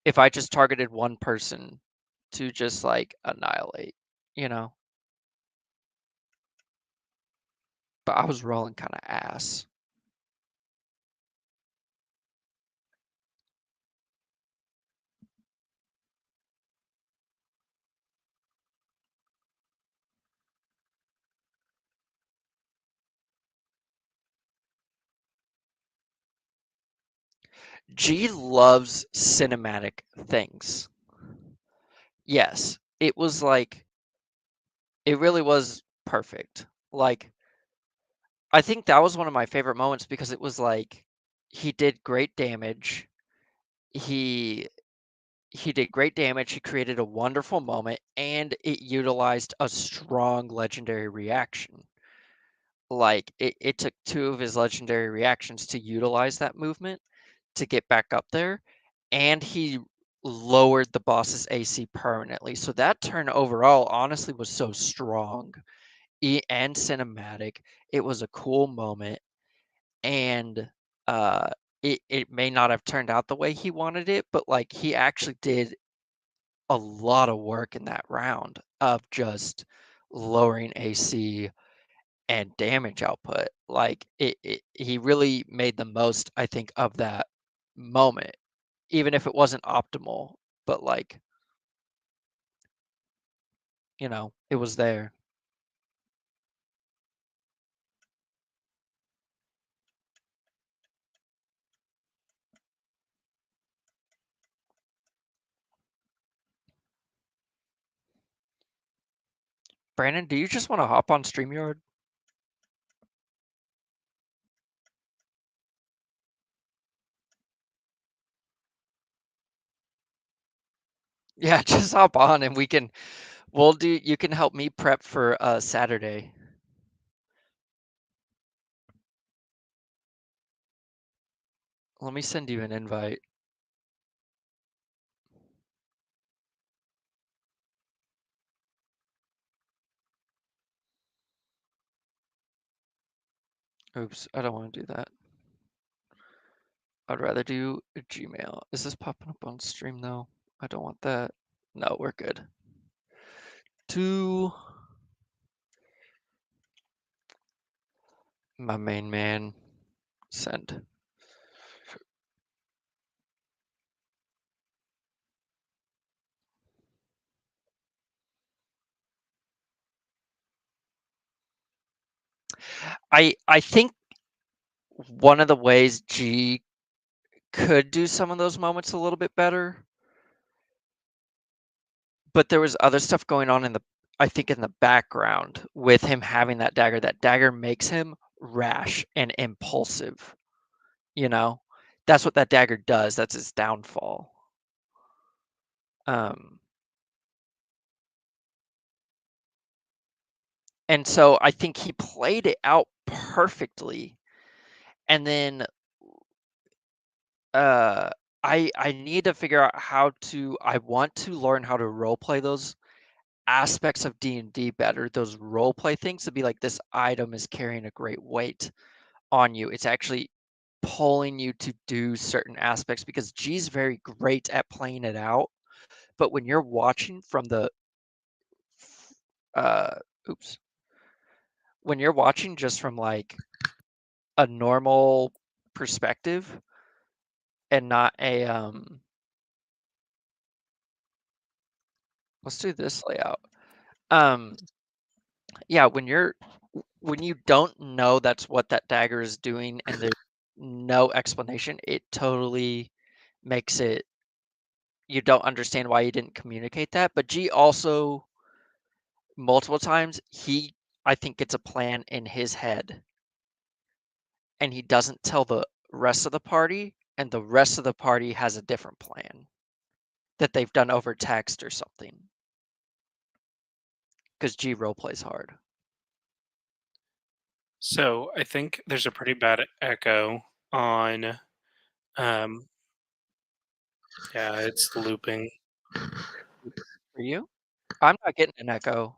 if I just targeted 1 person, to just like annihilate, you know? But I was rolling kind of ass. G loves cinematic things. Yes, it was like, it really was perfect. Like, I think that was one of my favorite moments because it was like, he did great damage. He did great damage. He created a wonderful moment, and it utilized a strong legendary reaction. Like, it took 2 of his legendary reactions to utilize that movement to get back up there, and he lowered the boss's AC permanently. So that turn overall honestly was so strong and cinematic. It was a cool moment, and it may not have turned out the way he wanted it, but like he actually did a lot of work in that round of just lowering AC and damage output. Like he really made the most, I think, of that moment, even if it wasn't optimal, but like, it was there. Brandon, do you just want to hop on StreamYard? Yeah, just hop on and you can help me prep for Saturday. Let me send you an invite. Oops, I don't want to do that. I'd rather do a Gmail. Is this popping up on stream though? I don't want that. No, we're good. To my main man, send. I think one of the ways G could do some of those moments a little bit better, but there was other stuff going on I think in the background with him having that dagger. That dagger makes him rash and impulsive, you know? That's what that dagger does. That's its downfall. And so I think he played it out perfectly. And then I need to figure out I want to learn how to role play those aspects of D&D better. Those role play things to be like, this item is carrying a great weight on you. It's actually pulling you to do certain aspects, because G's very great at playing it out. But when you're watching from the uh oops. When you're watching just from like a normal perspective and not a let's do this layout. Yeah, when you're when you don't know that's what that dagger is doing and there's no explanation, it totally makes it you don't understand why he didn't communicate that. But G also multiple times I think gets a plan in his head and he doesn't tell the rest of the party, and the rest of the party has a different plan that they've done over text or something. Because G role plays hard. So I think there's a pretty bad echo on. Um, yeah, it's looping. For you? I'm not getting an echo.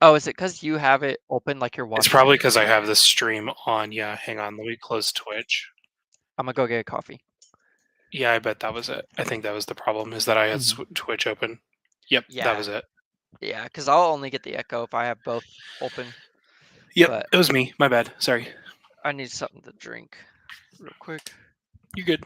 Oh, is it because you have it open like you're It's watching? probably because I have the stream on. Yeah, hang on. Let me close Twitch. I'm gonna go get a coffee. Yeah, I bet that was it. I think that was the problem, is that I had Twitch open. Yep, that was Yeah, it. yeah, because I'll only get the echo if I have both open. Yep, But it was me. My bad. Sorry. I need something to drink real quick. You're good.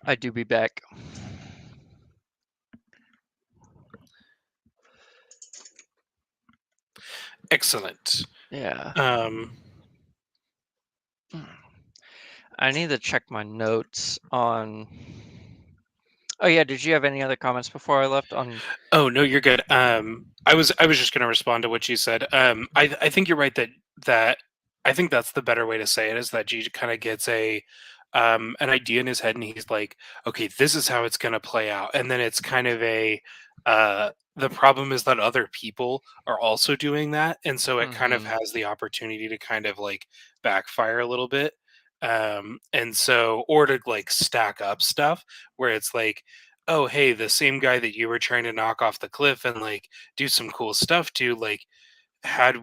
I do be back. Excellent. Yeah. Um, I need to check my notes on. Oh yeah, did you have any other comments before I left on? Oh no, you're good. I was just going to respond to what you said. I think you're right that I think that's the better way to say it, is that G kind of gets an idea in his head, and he's like, okay, this is how it's going to play out, and then it's kind of the problem is that other people are also doing that, and so it kind of Mhm. has the opportunity to kind of like backfire a little bit. And so, or to like stack up stuff where it's like, oh hey, the same guy that you were trying to knock off the cliff and like do some cool stuff to, like, had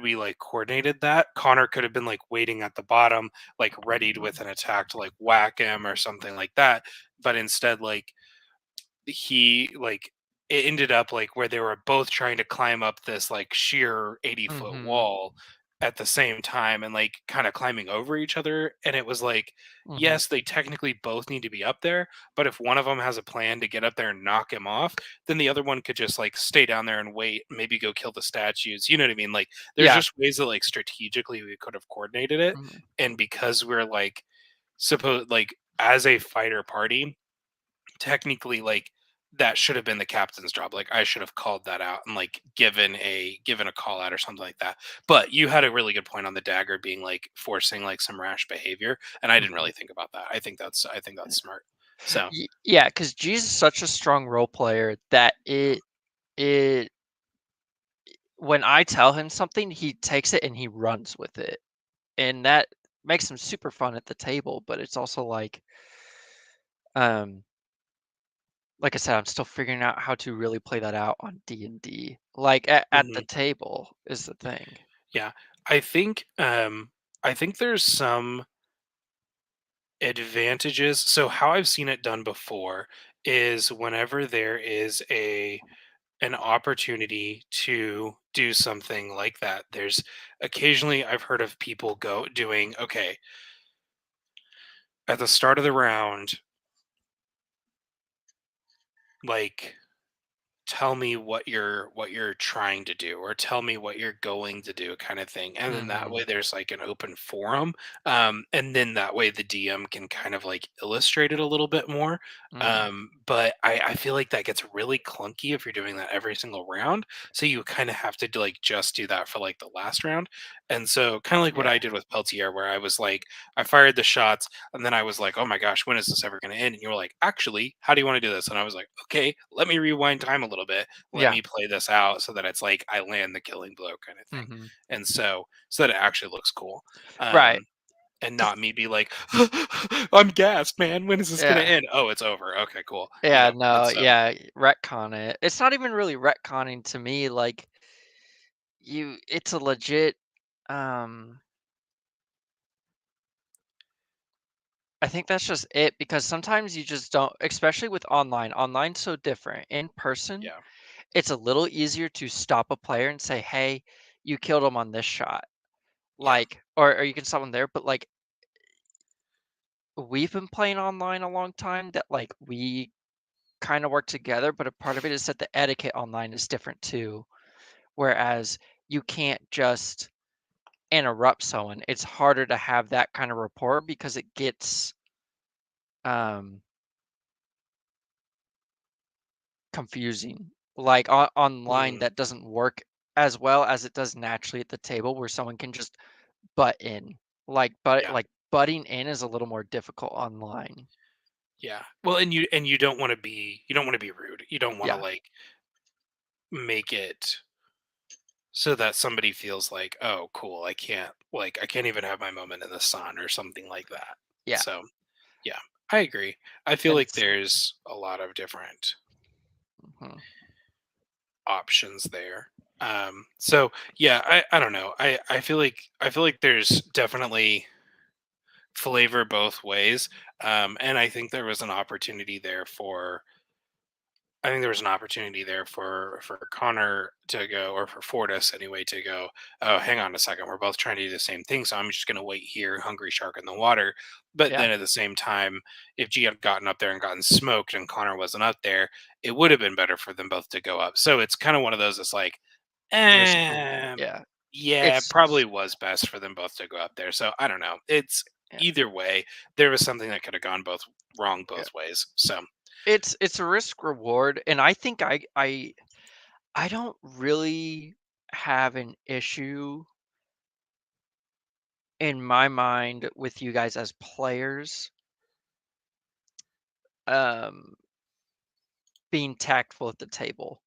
we like coordinated that, Connor could have been like waiting at the bottom, like readied with an attack to like whack him or something like that. But instead, like, he like it ended up like where they were both trying to climb up this like sheer 80-foot Mhm. wall at the same time, and like kind of climbing over each other, and it was like, Mhm. yes, they technically both need to be up there, but if one of them has a plan to get up there and knock him off, then the other one could just like stay down there and wait, maybe go kill the statues, you know what I mean? Like, there's Yeah. just ways that like strategically we could have coordinated it. Mhm. And because we're like suppose like as a fighter party, technically, like, that should have been the captain's job. Like, I should have called that out and like given a call out or something like that. But you had a really good point on the dagger being like forcing like some rash behavior, and I didn't Mhm. really think about that. I think that's smart. So Yeah, because G's such a strong role player that it when I tell him something, he takes it and he runs with it, and that makes him super fun at the table. But it's also um, like I said, I'm still figuring out how to really play that out on D&D. Like at the mhm. table is the thing. Yeah, I think I think there's some advantages. So how I've seen it done before is whenever there is an opportunity to do something like that. There's occasionally I've heard of people go doing, okay, at the start of the round, like, tell me what you're trying to do, or tell me what you're going to do, kind of thing. And then that way Mhm. there's like an open forum, and then that way the DM can kind of like illustrate it a little bit more. Mhm. But I feel like that gets really clunky if you're doing that every single round, so you kind of have to like just do that for like the last round. And so kind of like what Yeah. I did with Peltier, where I was like, I fired the shots, and then I was like, oh my gosh, when is this ever going to end? And you were like, actually, how do you want to do this? And I was like, okay, let me rewind time a little bit. Let Yeah. me play this out so that it's like I land the killing blow, kind of thing. Mhm. And so that it actually looks cool. Right. And not me be like, I'm gassed, man. When is this going to Yeah. end? Oh, it's over. Okay, cool. Yeah, And no, so, yeah, retcon it. It's not even really retconning to me, like, it's a legit, um I think that's just it because sometimes you just don't, especially with online. Online's so different. In person, yeah, it's a little easier to stop a player and say, "Hey, you killed him on this shot." yeah, Like, or you can stop him there, but like we've been playing online a long time that like we kind of work together, but a part of it is that the etiquette online is different too. Whereas you can't just interrupt someone. It's harder to have that kind of rapport because it gets um confusing. Like online mhm, that doesn't work as well as it does naturally at the table where someone can just butt in. yeah, Like butting in is a little more difficult online. yeah. Well, and you don't want to be rude. You don't want to Yeah. like make it so that somebody feels like, oh, cool, I can't even have my moment in the sun or something like that. Yeah. So yeah, I agree. I feel And like s- there's a lot of different mhm. options there. So yeah, I don't know. I feel like there's definitely flavor both ways. And I think there was an opportunity there for Connor to go, or for Fortis anyway, to go, oh, hang on a second, we're both trying to do the same thing, so I'm just gonna wait here, hungry shark in the water. But Yeah. then at the same time, if G had gotten up there and gotten smoked and Connor wasn't up there, it would have been better for them both to go up. So it's kind of one of those, it's like, Risk eh, yeah. yeah, it It's probably was best for them both to go up there. So I don't know. It's yeah. either way, there was something that could have gone both wrong Yeah. both ways. So It's a risk reward and I think I don't really have an issue in my mind with you guys as players um being tactful at the table.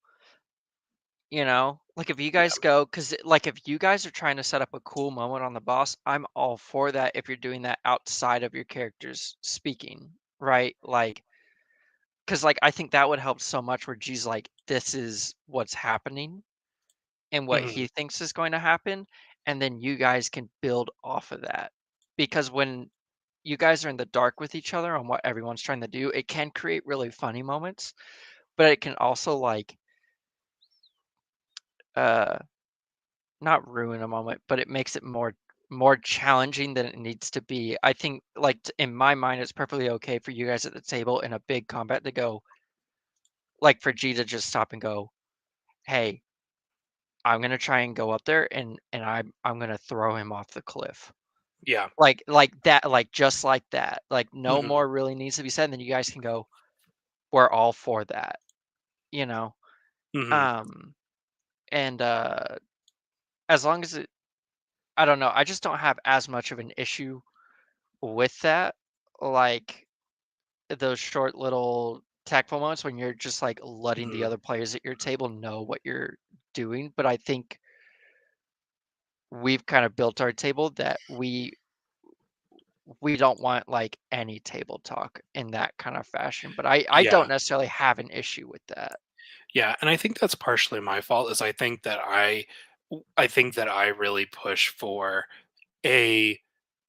You know, like if you yeah. guys go, because like if you guys are trying to set up a cool moment on the boss, I'm all for that if you're doing that outside of your characters speaking, right? Like, because like I think that would help so much where G's like, this is what's happening and what Mhm. he thinks is going to happen. And then you guys can build off of that. Because when you guys are in the dark with each other on what everyone's trying to do, it can create really funny moments, but it can also like, uh, not ruin a moment, but it makes it more challenging than it needs to be. I think like in my mind it's perfectly okay for you guys at the table in a big combat to go like for G to just stop and go, "Hey, I'm going to try and go up there and I'm going to throw him off the cliff." Yeah. Like that like just like that. Like no Mhm. more really needs to be said and then you guys can go, "We're all for that." You know? Mhm. Um and as long as it I don't know, I just don't have as much of an issue with that, like, those short little tactful moments when you're just, like, letting the Mhm. other players at your table know what you're doing, but I think we've kind of built our table that we don't want, like, any table talk in that kind of fashion, but I Yeah. don't necessarily have an issue with that. Yeah, and I think that's partially my fault, is I think that I really push for a,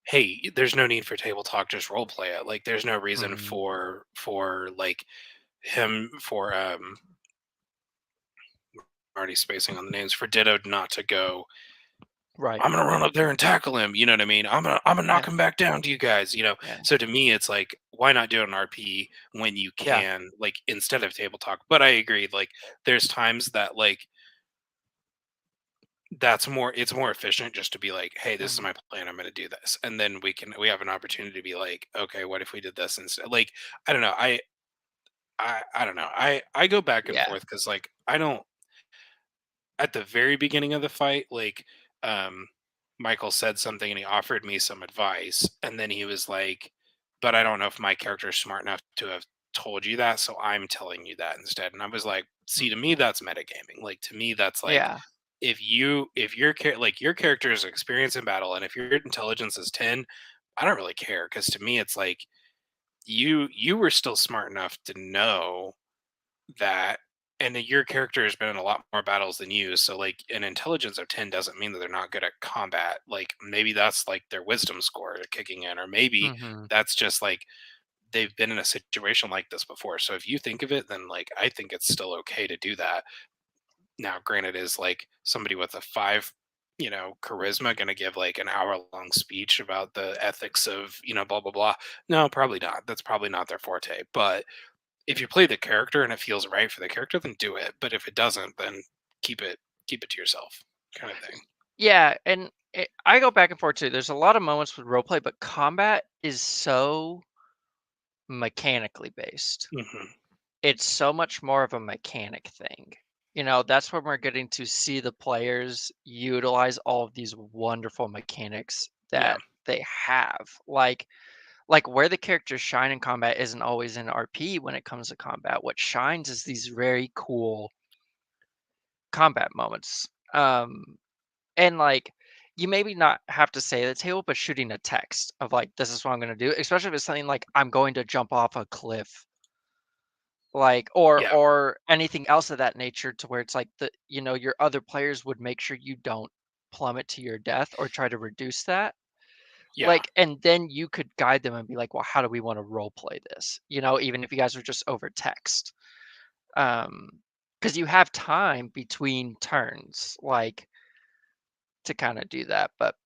hey, there's no need for table talk, just role play it. Like there's no reason Mhm. for like him for already spacing on the names, for Ditto not to go, Right. I'm gonna run up there and tackle him. You know what I mean? I'm gonna knock Yeah, him back down to you guys. yeah. So to me, it's like, why not do an RP when you Yeah. can, like, instead of table talk? But I agree, like, there's times that, like, it's more efficient just to be like, hey, this is Mhm. my plan, I'm going to do this, and then we have an opportunity to be like, okay, what if we did this instead? Like, I don't know, I don't know, I go back and Yeah. forth because, like, I don't, at the very beginning of the fight, like, um Michael said something and he offered me some advice, and then he was like, but I don't know if my character is smart enough to have told you that, so I'm telling you that instead. And I was like, see, to me that's metagaming. Like, to me that's like, Yeah. if your like your character is experienced in battle, and if your intelligence is 10, I don't really care, because to me it's like, you were still smart enough to know that, and that your character has been in a lot more battles than you, so like an intelligence of 10 doesn't mean that they're not good at combat. Like, maybe that's like their wisdom score kicking in, or maybe Mhm. that's just like they've been in a situation like this before. So if you think of it, then like I think it's still okay to do that. Now, granted, is like somebody with a 5, charisma going to give like an hour long speech about the ethics of, blah blah blah? No, probably not. That's probably not their forte. But if you play the character and it feels right for the character, then do it. But if it doesn't, then keep it keep it to yourself, kind of thing. Yeah, and I go back and forth too. There's a lot of moments with roleplay, but combat is so mechanically based. Hmm. It's so much more of a mechanic thing. That's when we're getting to see the players utilize all of these wonderful mechanics Yeah. that they have. Like where the characters shine in combat isn't always in RP when it comes to combat. What shines is these very cool combat moments. And like you maybe not have to say the table, but shooting a text of like, this is what I'm gonna do, especially if it's something like I'm going to jump off a cliff, like Yeah. or anything else of that nature, to where it's like your other players would make sure you don't plummet to your death or try to reduce that. Yeah. Like, and then you could guide them and be like, well, how do we want to role play this? Even if you guys are just over text. Um, because you have time between turns, like to kind of do that. But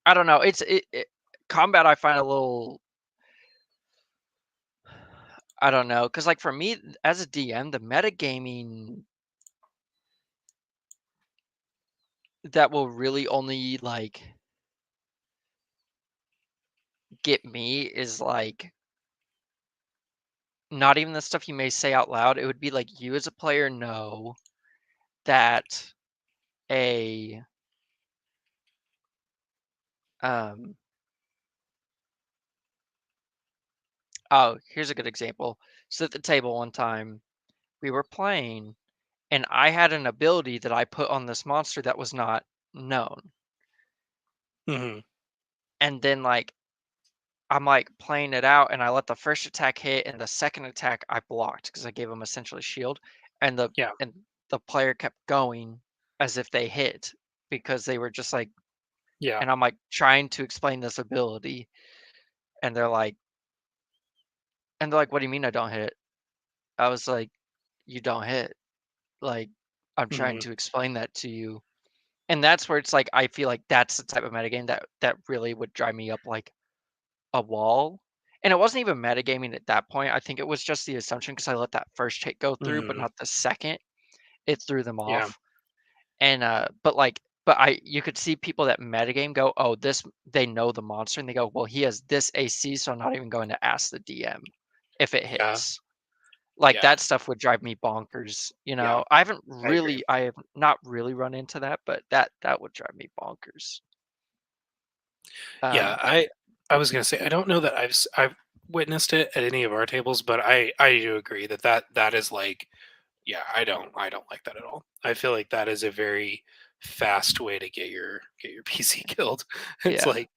I don't know. Combat I find a little, I don't know, because like for me as a DM, the metagaming that will really only like get me is like not even the stuff you may say out loud. It would be like you as a player know that a um oh, here's a good example. So at the table one time we were playing and I had an ability that I put on this monster that was not known. Hmm. And then like I'm like playing it out and I let the first attack hit and the second attack I blocked because I gave him essentially shield, and the Yeah. and the player kept going as if they hit because they were just like, Yeah. and I'm like trying to explain this ability and they're like, what do you mean I don't hit? I was like, you don't hit. Like, I'm trying Hmm. to explain that to you. And that's where it's like I feel like that's the type of metagame that really would drive me up like a wall. And it wasn't even metagaming at that point. I think it was just the assumption because I let that first hit go through, but Hmm. not the second. It threw them Yeah. off. And but you could see people that metagame go, oh, this they know the monster, and they go, well, he has this AC, so I'm not even going to ask the DM if it Yeah. hits. Like Yeah. that stuff would drive me bonkers. Yeah. I agree. I have not really run into that, but that would drive me bonkers. Yeah. Um, I was gonna say, I don't know that I've witnessed it at any of our tables, but I do agree that that is like, yeah, I don't like that at all. I feel like that is a very fast way to get your PC killed. It's yeah, like,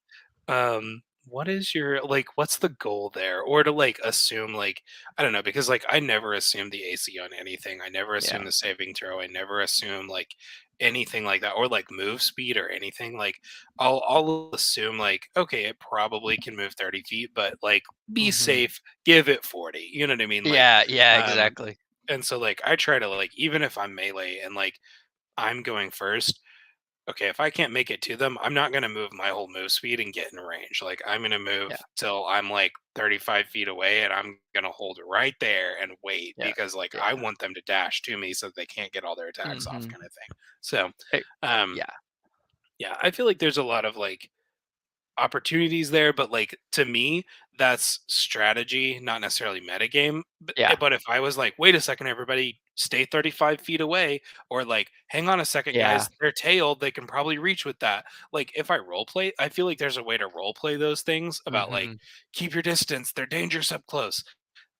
what is your, like, what's the goal there? Or to like assume, like, I don't know, because like I never assume the AC on anything. I never assume yeah, the saving throw. I never assume like anything like that, or like move speed or anything. Like, I'll assume like, okay, it probably can move 30 feet, but like, be hmm, safe, give it 40. You know what I mean? Like, yeah, yeah, um exactly. and so like I try to, like, even if I'm melee and like I'm going first, okay, if I can't make it to them, I'm not going to move my whole move speed and get in range. Like, I'm going to Yeah. move till I'm like 35 feet away, and I'm going to hold right there and wait, Yeah. because like Yeah. I want them to dash to me so they can't get all their attacks off, Mhm. kind of thing. So, It um, yeah. yeah, I feel like there's a lot of like opportunities there, but like to me, that's strategy, not necessarily metagame. Yeah. But if I was like, wait a second, everybody, stay 35 feet away, or like, hang on a second, Yeah. guys, they're tailed, they can probably reach with that. Like, if I role play, I feel like there's a way to role play those things about like, Mhm. keep your distance, they're dangerous up close.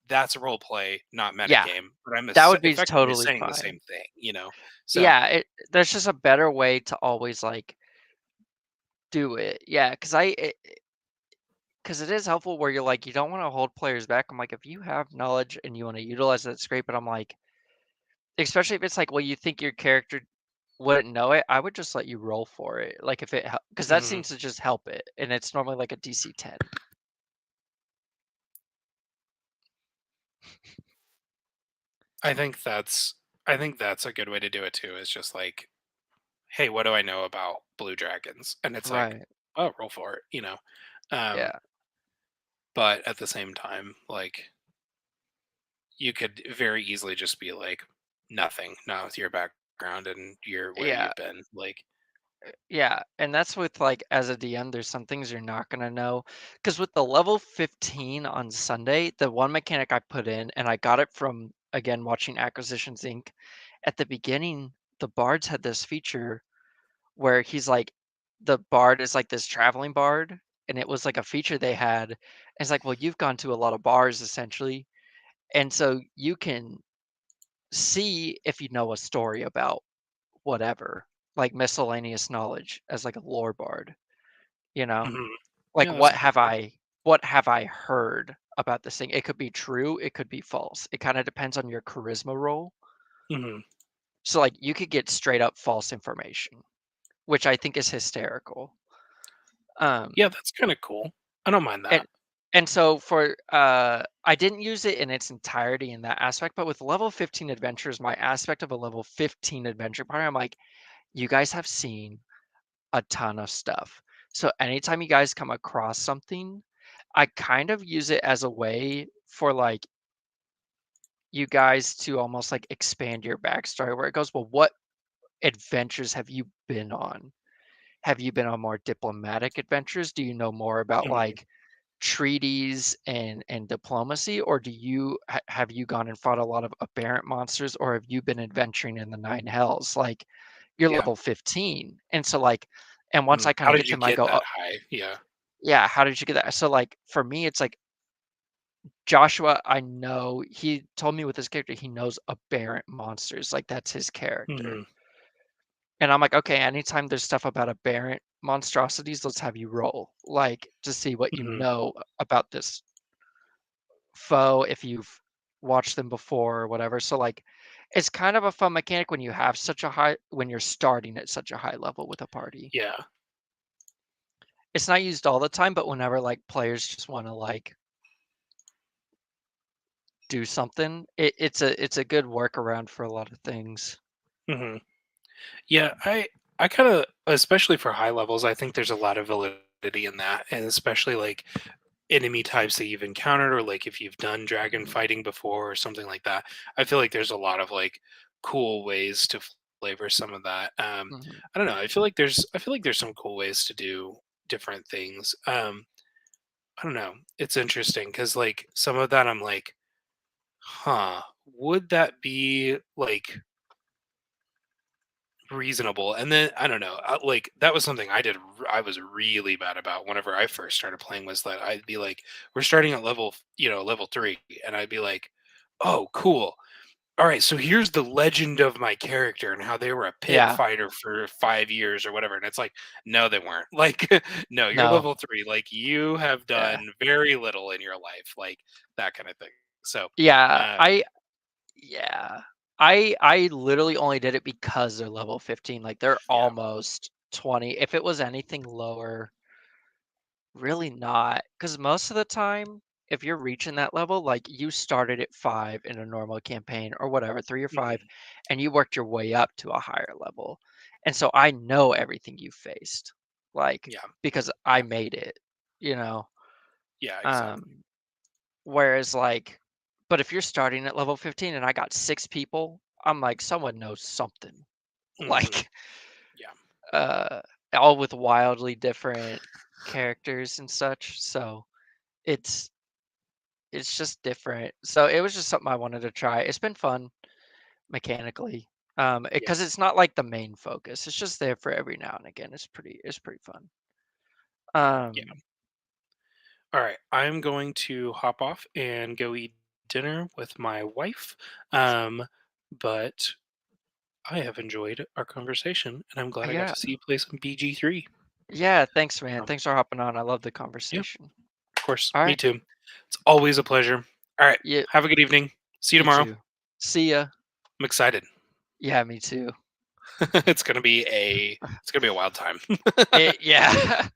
That's role play, not Yeah. metagame. But I'm That would be effectively totally saying the same fine. thing, you know? So, Yeah, there's just a better way to always, like, do it. Yeah, 'cause it is helpful where you're like, you don't wanna hold players back. I'm like, if you have knowledge and you wanna utilize it, it's great, but I'm like, especially if it's like, well, you think your character wouldn't know it, I would just let you roll for it. Like, if it because that mhm. seems to just help it, and it's normally like a DC 10. I think that's I think that's a good way to do it too. Is just like, hey, what do I know about blue dragons? And it's like, Right. oh, roll for it, Um, Yeah. but at the same time, like, you could very easily just be like, nothing, not with your background and your where Yeah. you've been. Like, Yeah, and that's with, like, as a DM, there's some things you're not gonna know. Because with the level 15 on Sunday, the one mechanic I put in, and I got it from, again, watching Acquisitions Inc. At the beginning, the bards had this feature where he's like the bard is like this traveling bard, and it was like a feature they had. And it's like, well, you've gone to a lot of bars essentially, and so you can see if you know a story about whatever, like miscellaneous knowledge as like a lore bard, you know? mhm. Like Yeah, that's pretty cool. what have I heard about this thing? It could be true, it could be false. It kind of depends on your charisma roll. Hmm. So like you could get straight up false information, which I think is hysterical. Um Yeah, that's kind of cool. I don't mind and that. and so for I didn't use it in its entirety in that aspect, but with level 15 adventures, my aspect of a level 15 adventure party, I'm like, you guys have seen a ton of stuff. So anytime you guys come across something, I kind of use it as a way for like you guys to almost like expand your backstory where it goes, well, what adventures have you been on? Have you been on more diplomatic adventures? Do you know more about Hmm. like treaties and diplomacy, or have you gone and fought a lot of aberrant monsters, or have you been adventuring in the nine hells? Like you're Yeah. level 15, and so like, and once I kind How of did get to you them, I get go, that high? Yeah. yeah, how did you get that? So like for me, it's like Joshua, I know he told me with his character, he knows aberrant monsters. Like that's his character. Hmm. And I'm like, okay, anytime there's stuff about aberrant monstrosities, let's have you roll. Like to see what you Hmm. know about this foe if you've watched them before or whatever. So like it's kind of a fun mechanic when you have such a high when you're starting at such a high level with a party. Yeah. It's not used all the time, but whenever like players just want to like do something, it's a good workaround for a lot of things. Hmm. Yeah, I kind of, especially for high levels, I think there's a lot of validity in that, and especially like enemy types that you've encountered, or like if you've done dragon fighting before or something like that. I feel like there's a lot of like cool ways to flavor some of that. Mhm. I don't know. I feel like there's some cool ways to do different things. I don't know. It's interesting because like some of that I'm like, huh, would that be like reasonable? And then I don't know, like that was something I was really bad about whenever I first started playing, was that I'd be like, we're starting at level 3, and I'd be like, oh cool, all right, so here's the legend of my character and how they were a pit Yeah. fighter for 5 years or whatever, and it's like, no they weren't. Like, no, you're No. level 3, like you have Yeah. done very little in your life, like that kind of thing. So Yeah. um Yeah. I literally only did it because they're level 15. Like they're yeah. almost 20. If it was anything lower, really not. Because most of the time, if you're reaching that level, like you started at 5 in a normal campaign or whatever, 3 or 5, Mhm. and you worked your way up to a higher level. and so I know everything you faced, like Yeah. because I made it, you know. Yeah, exactly. Whereas like, but if you're starting at level 15 and I got 6 people, I'm like, someone knows something, Mhm. like, Yeah. all with wildly different characters and such. So it's just different. So it was just something I wanted to try. It's been fun mechanically, because it's not like the main focus. It's just there for every now and again. It's pretty fun. Yeah. Um, All right, I'm going to hop off and go eat dinner with my wife. But I have enjoyed our conversation, and I'm glad I got yeah, to see you play some BG3. yeah. Thanks, man. Um, Thanks for hopping on. I love the yeah, conversation. of course. All Me right. too. It's always a pleasure. All right, Yeah, have a good evening. See you you tomorrow. too. See ya. I'm excited. Yeah, me too. It's gonna be a wild time. Yeah.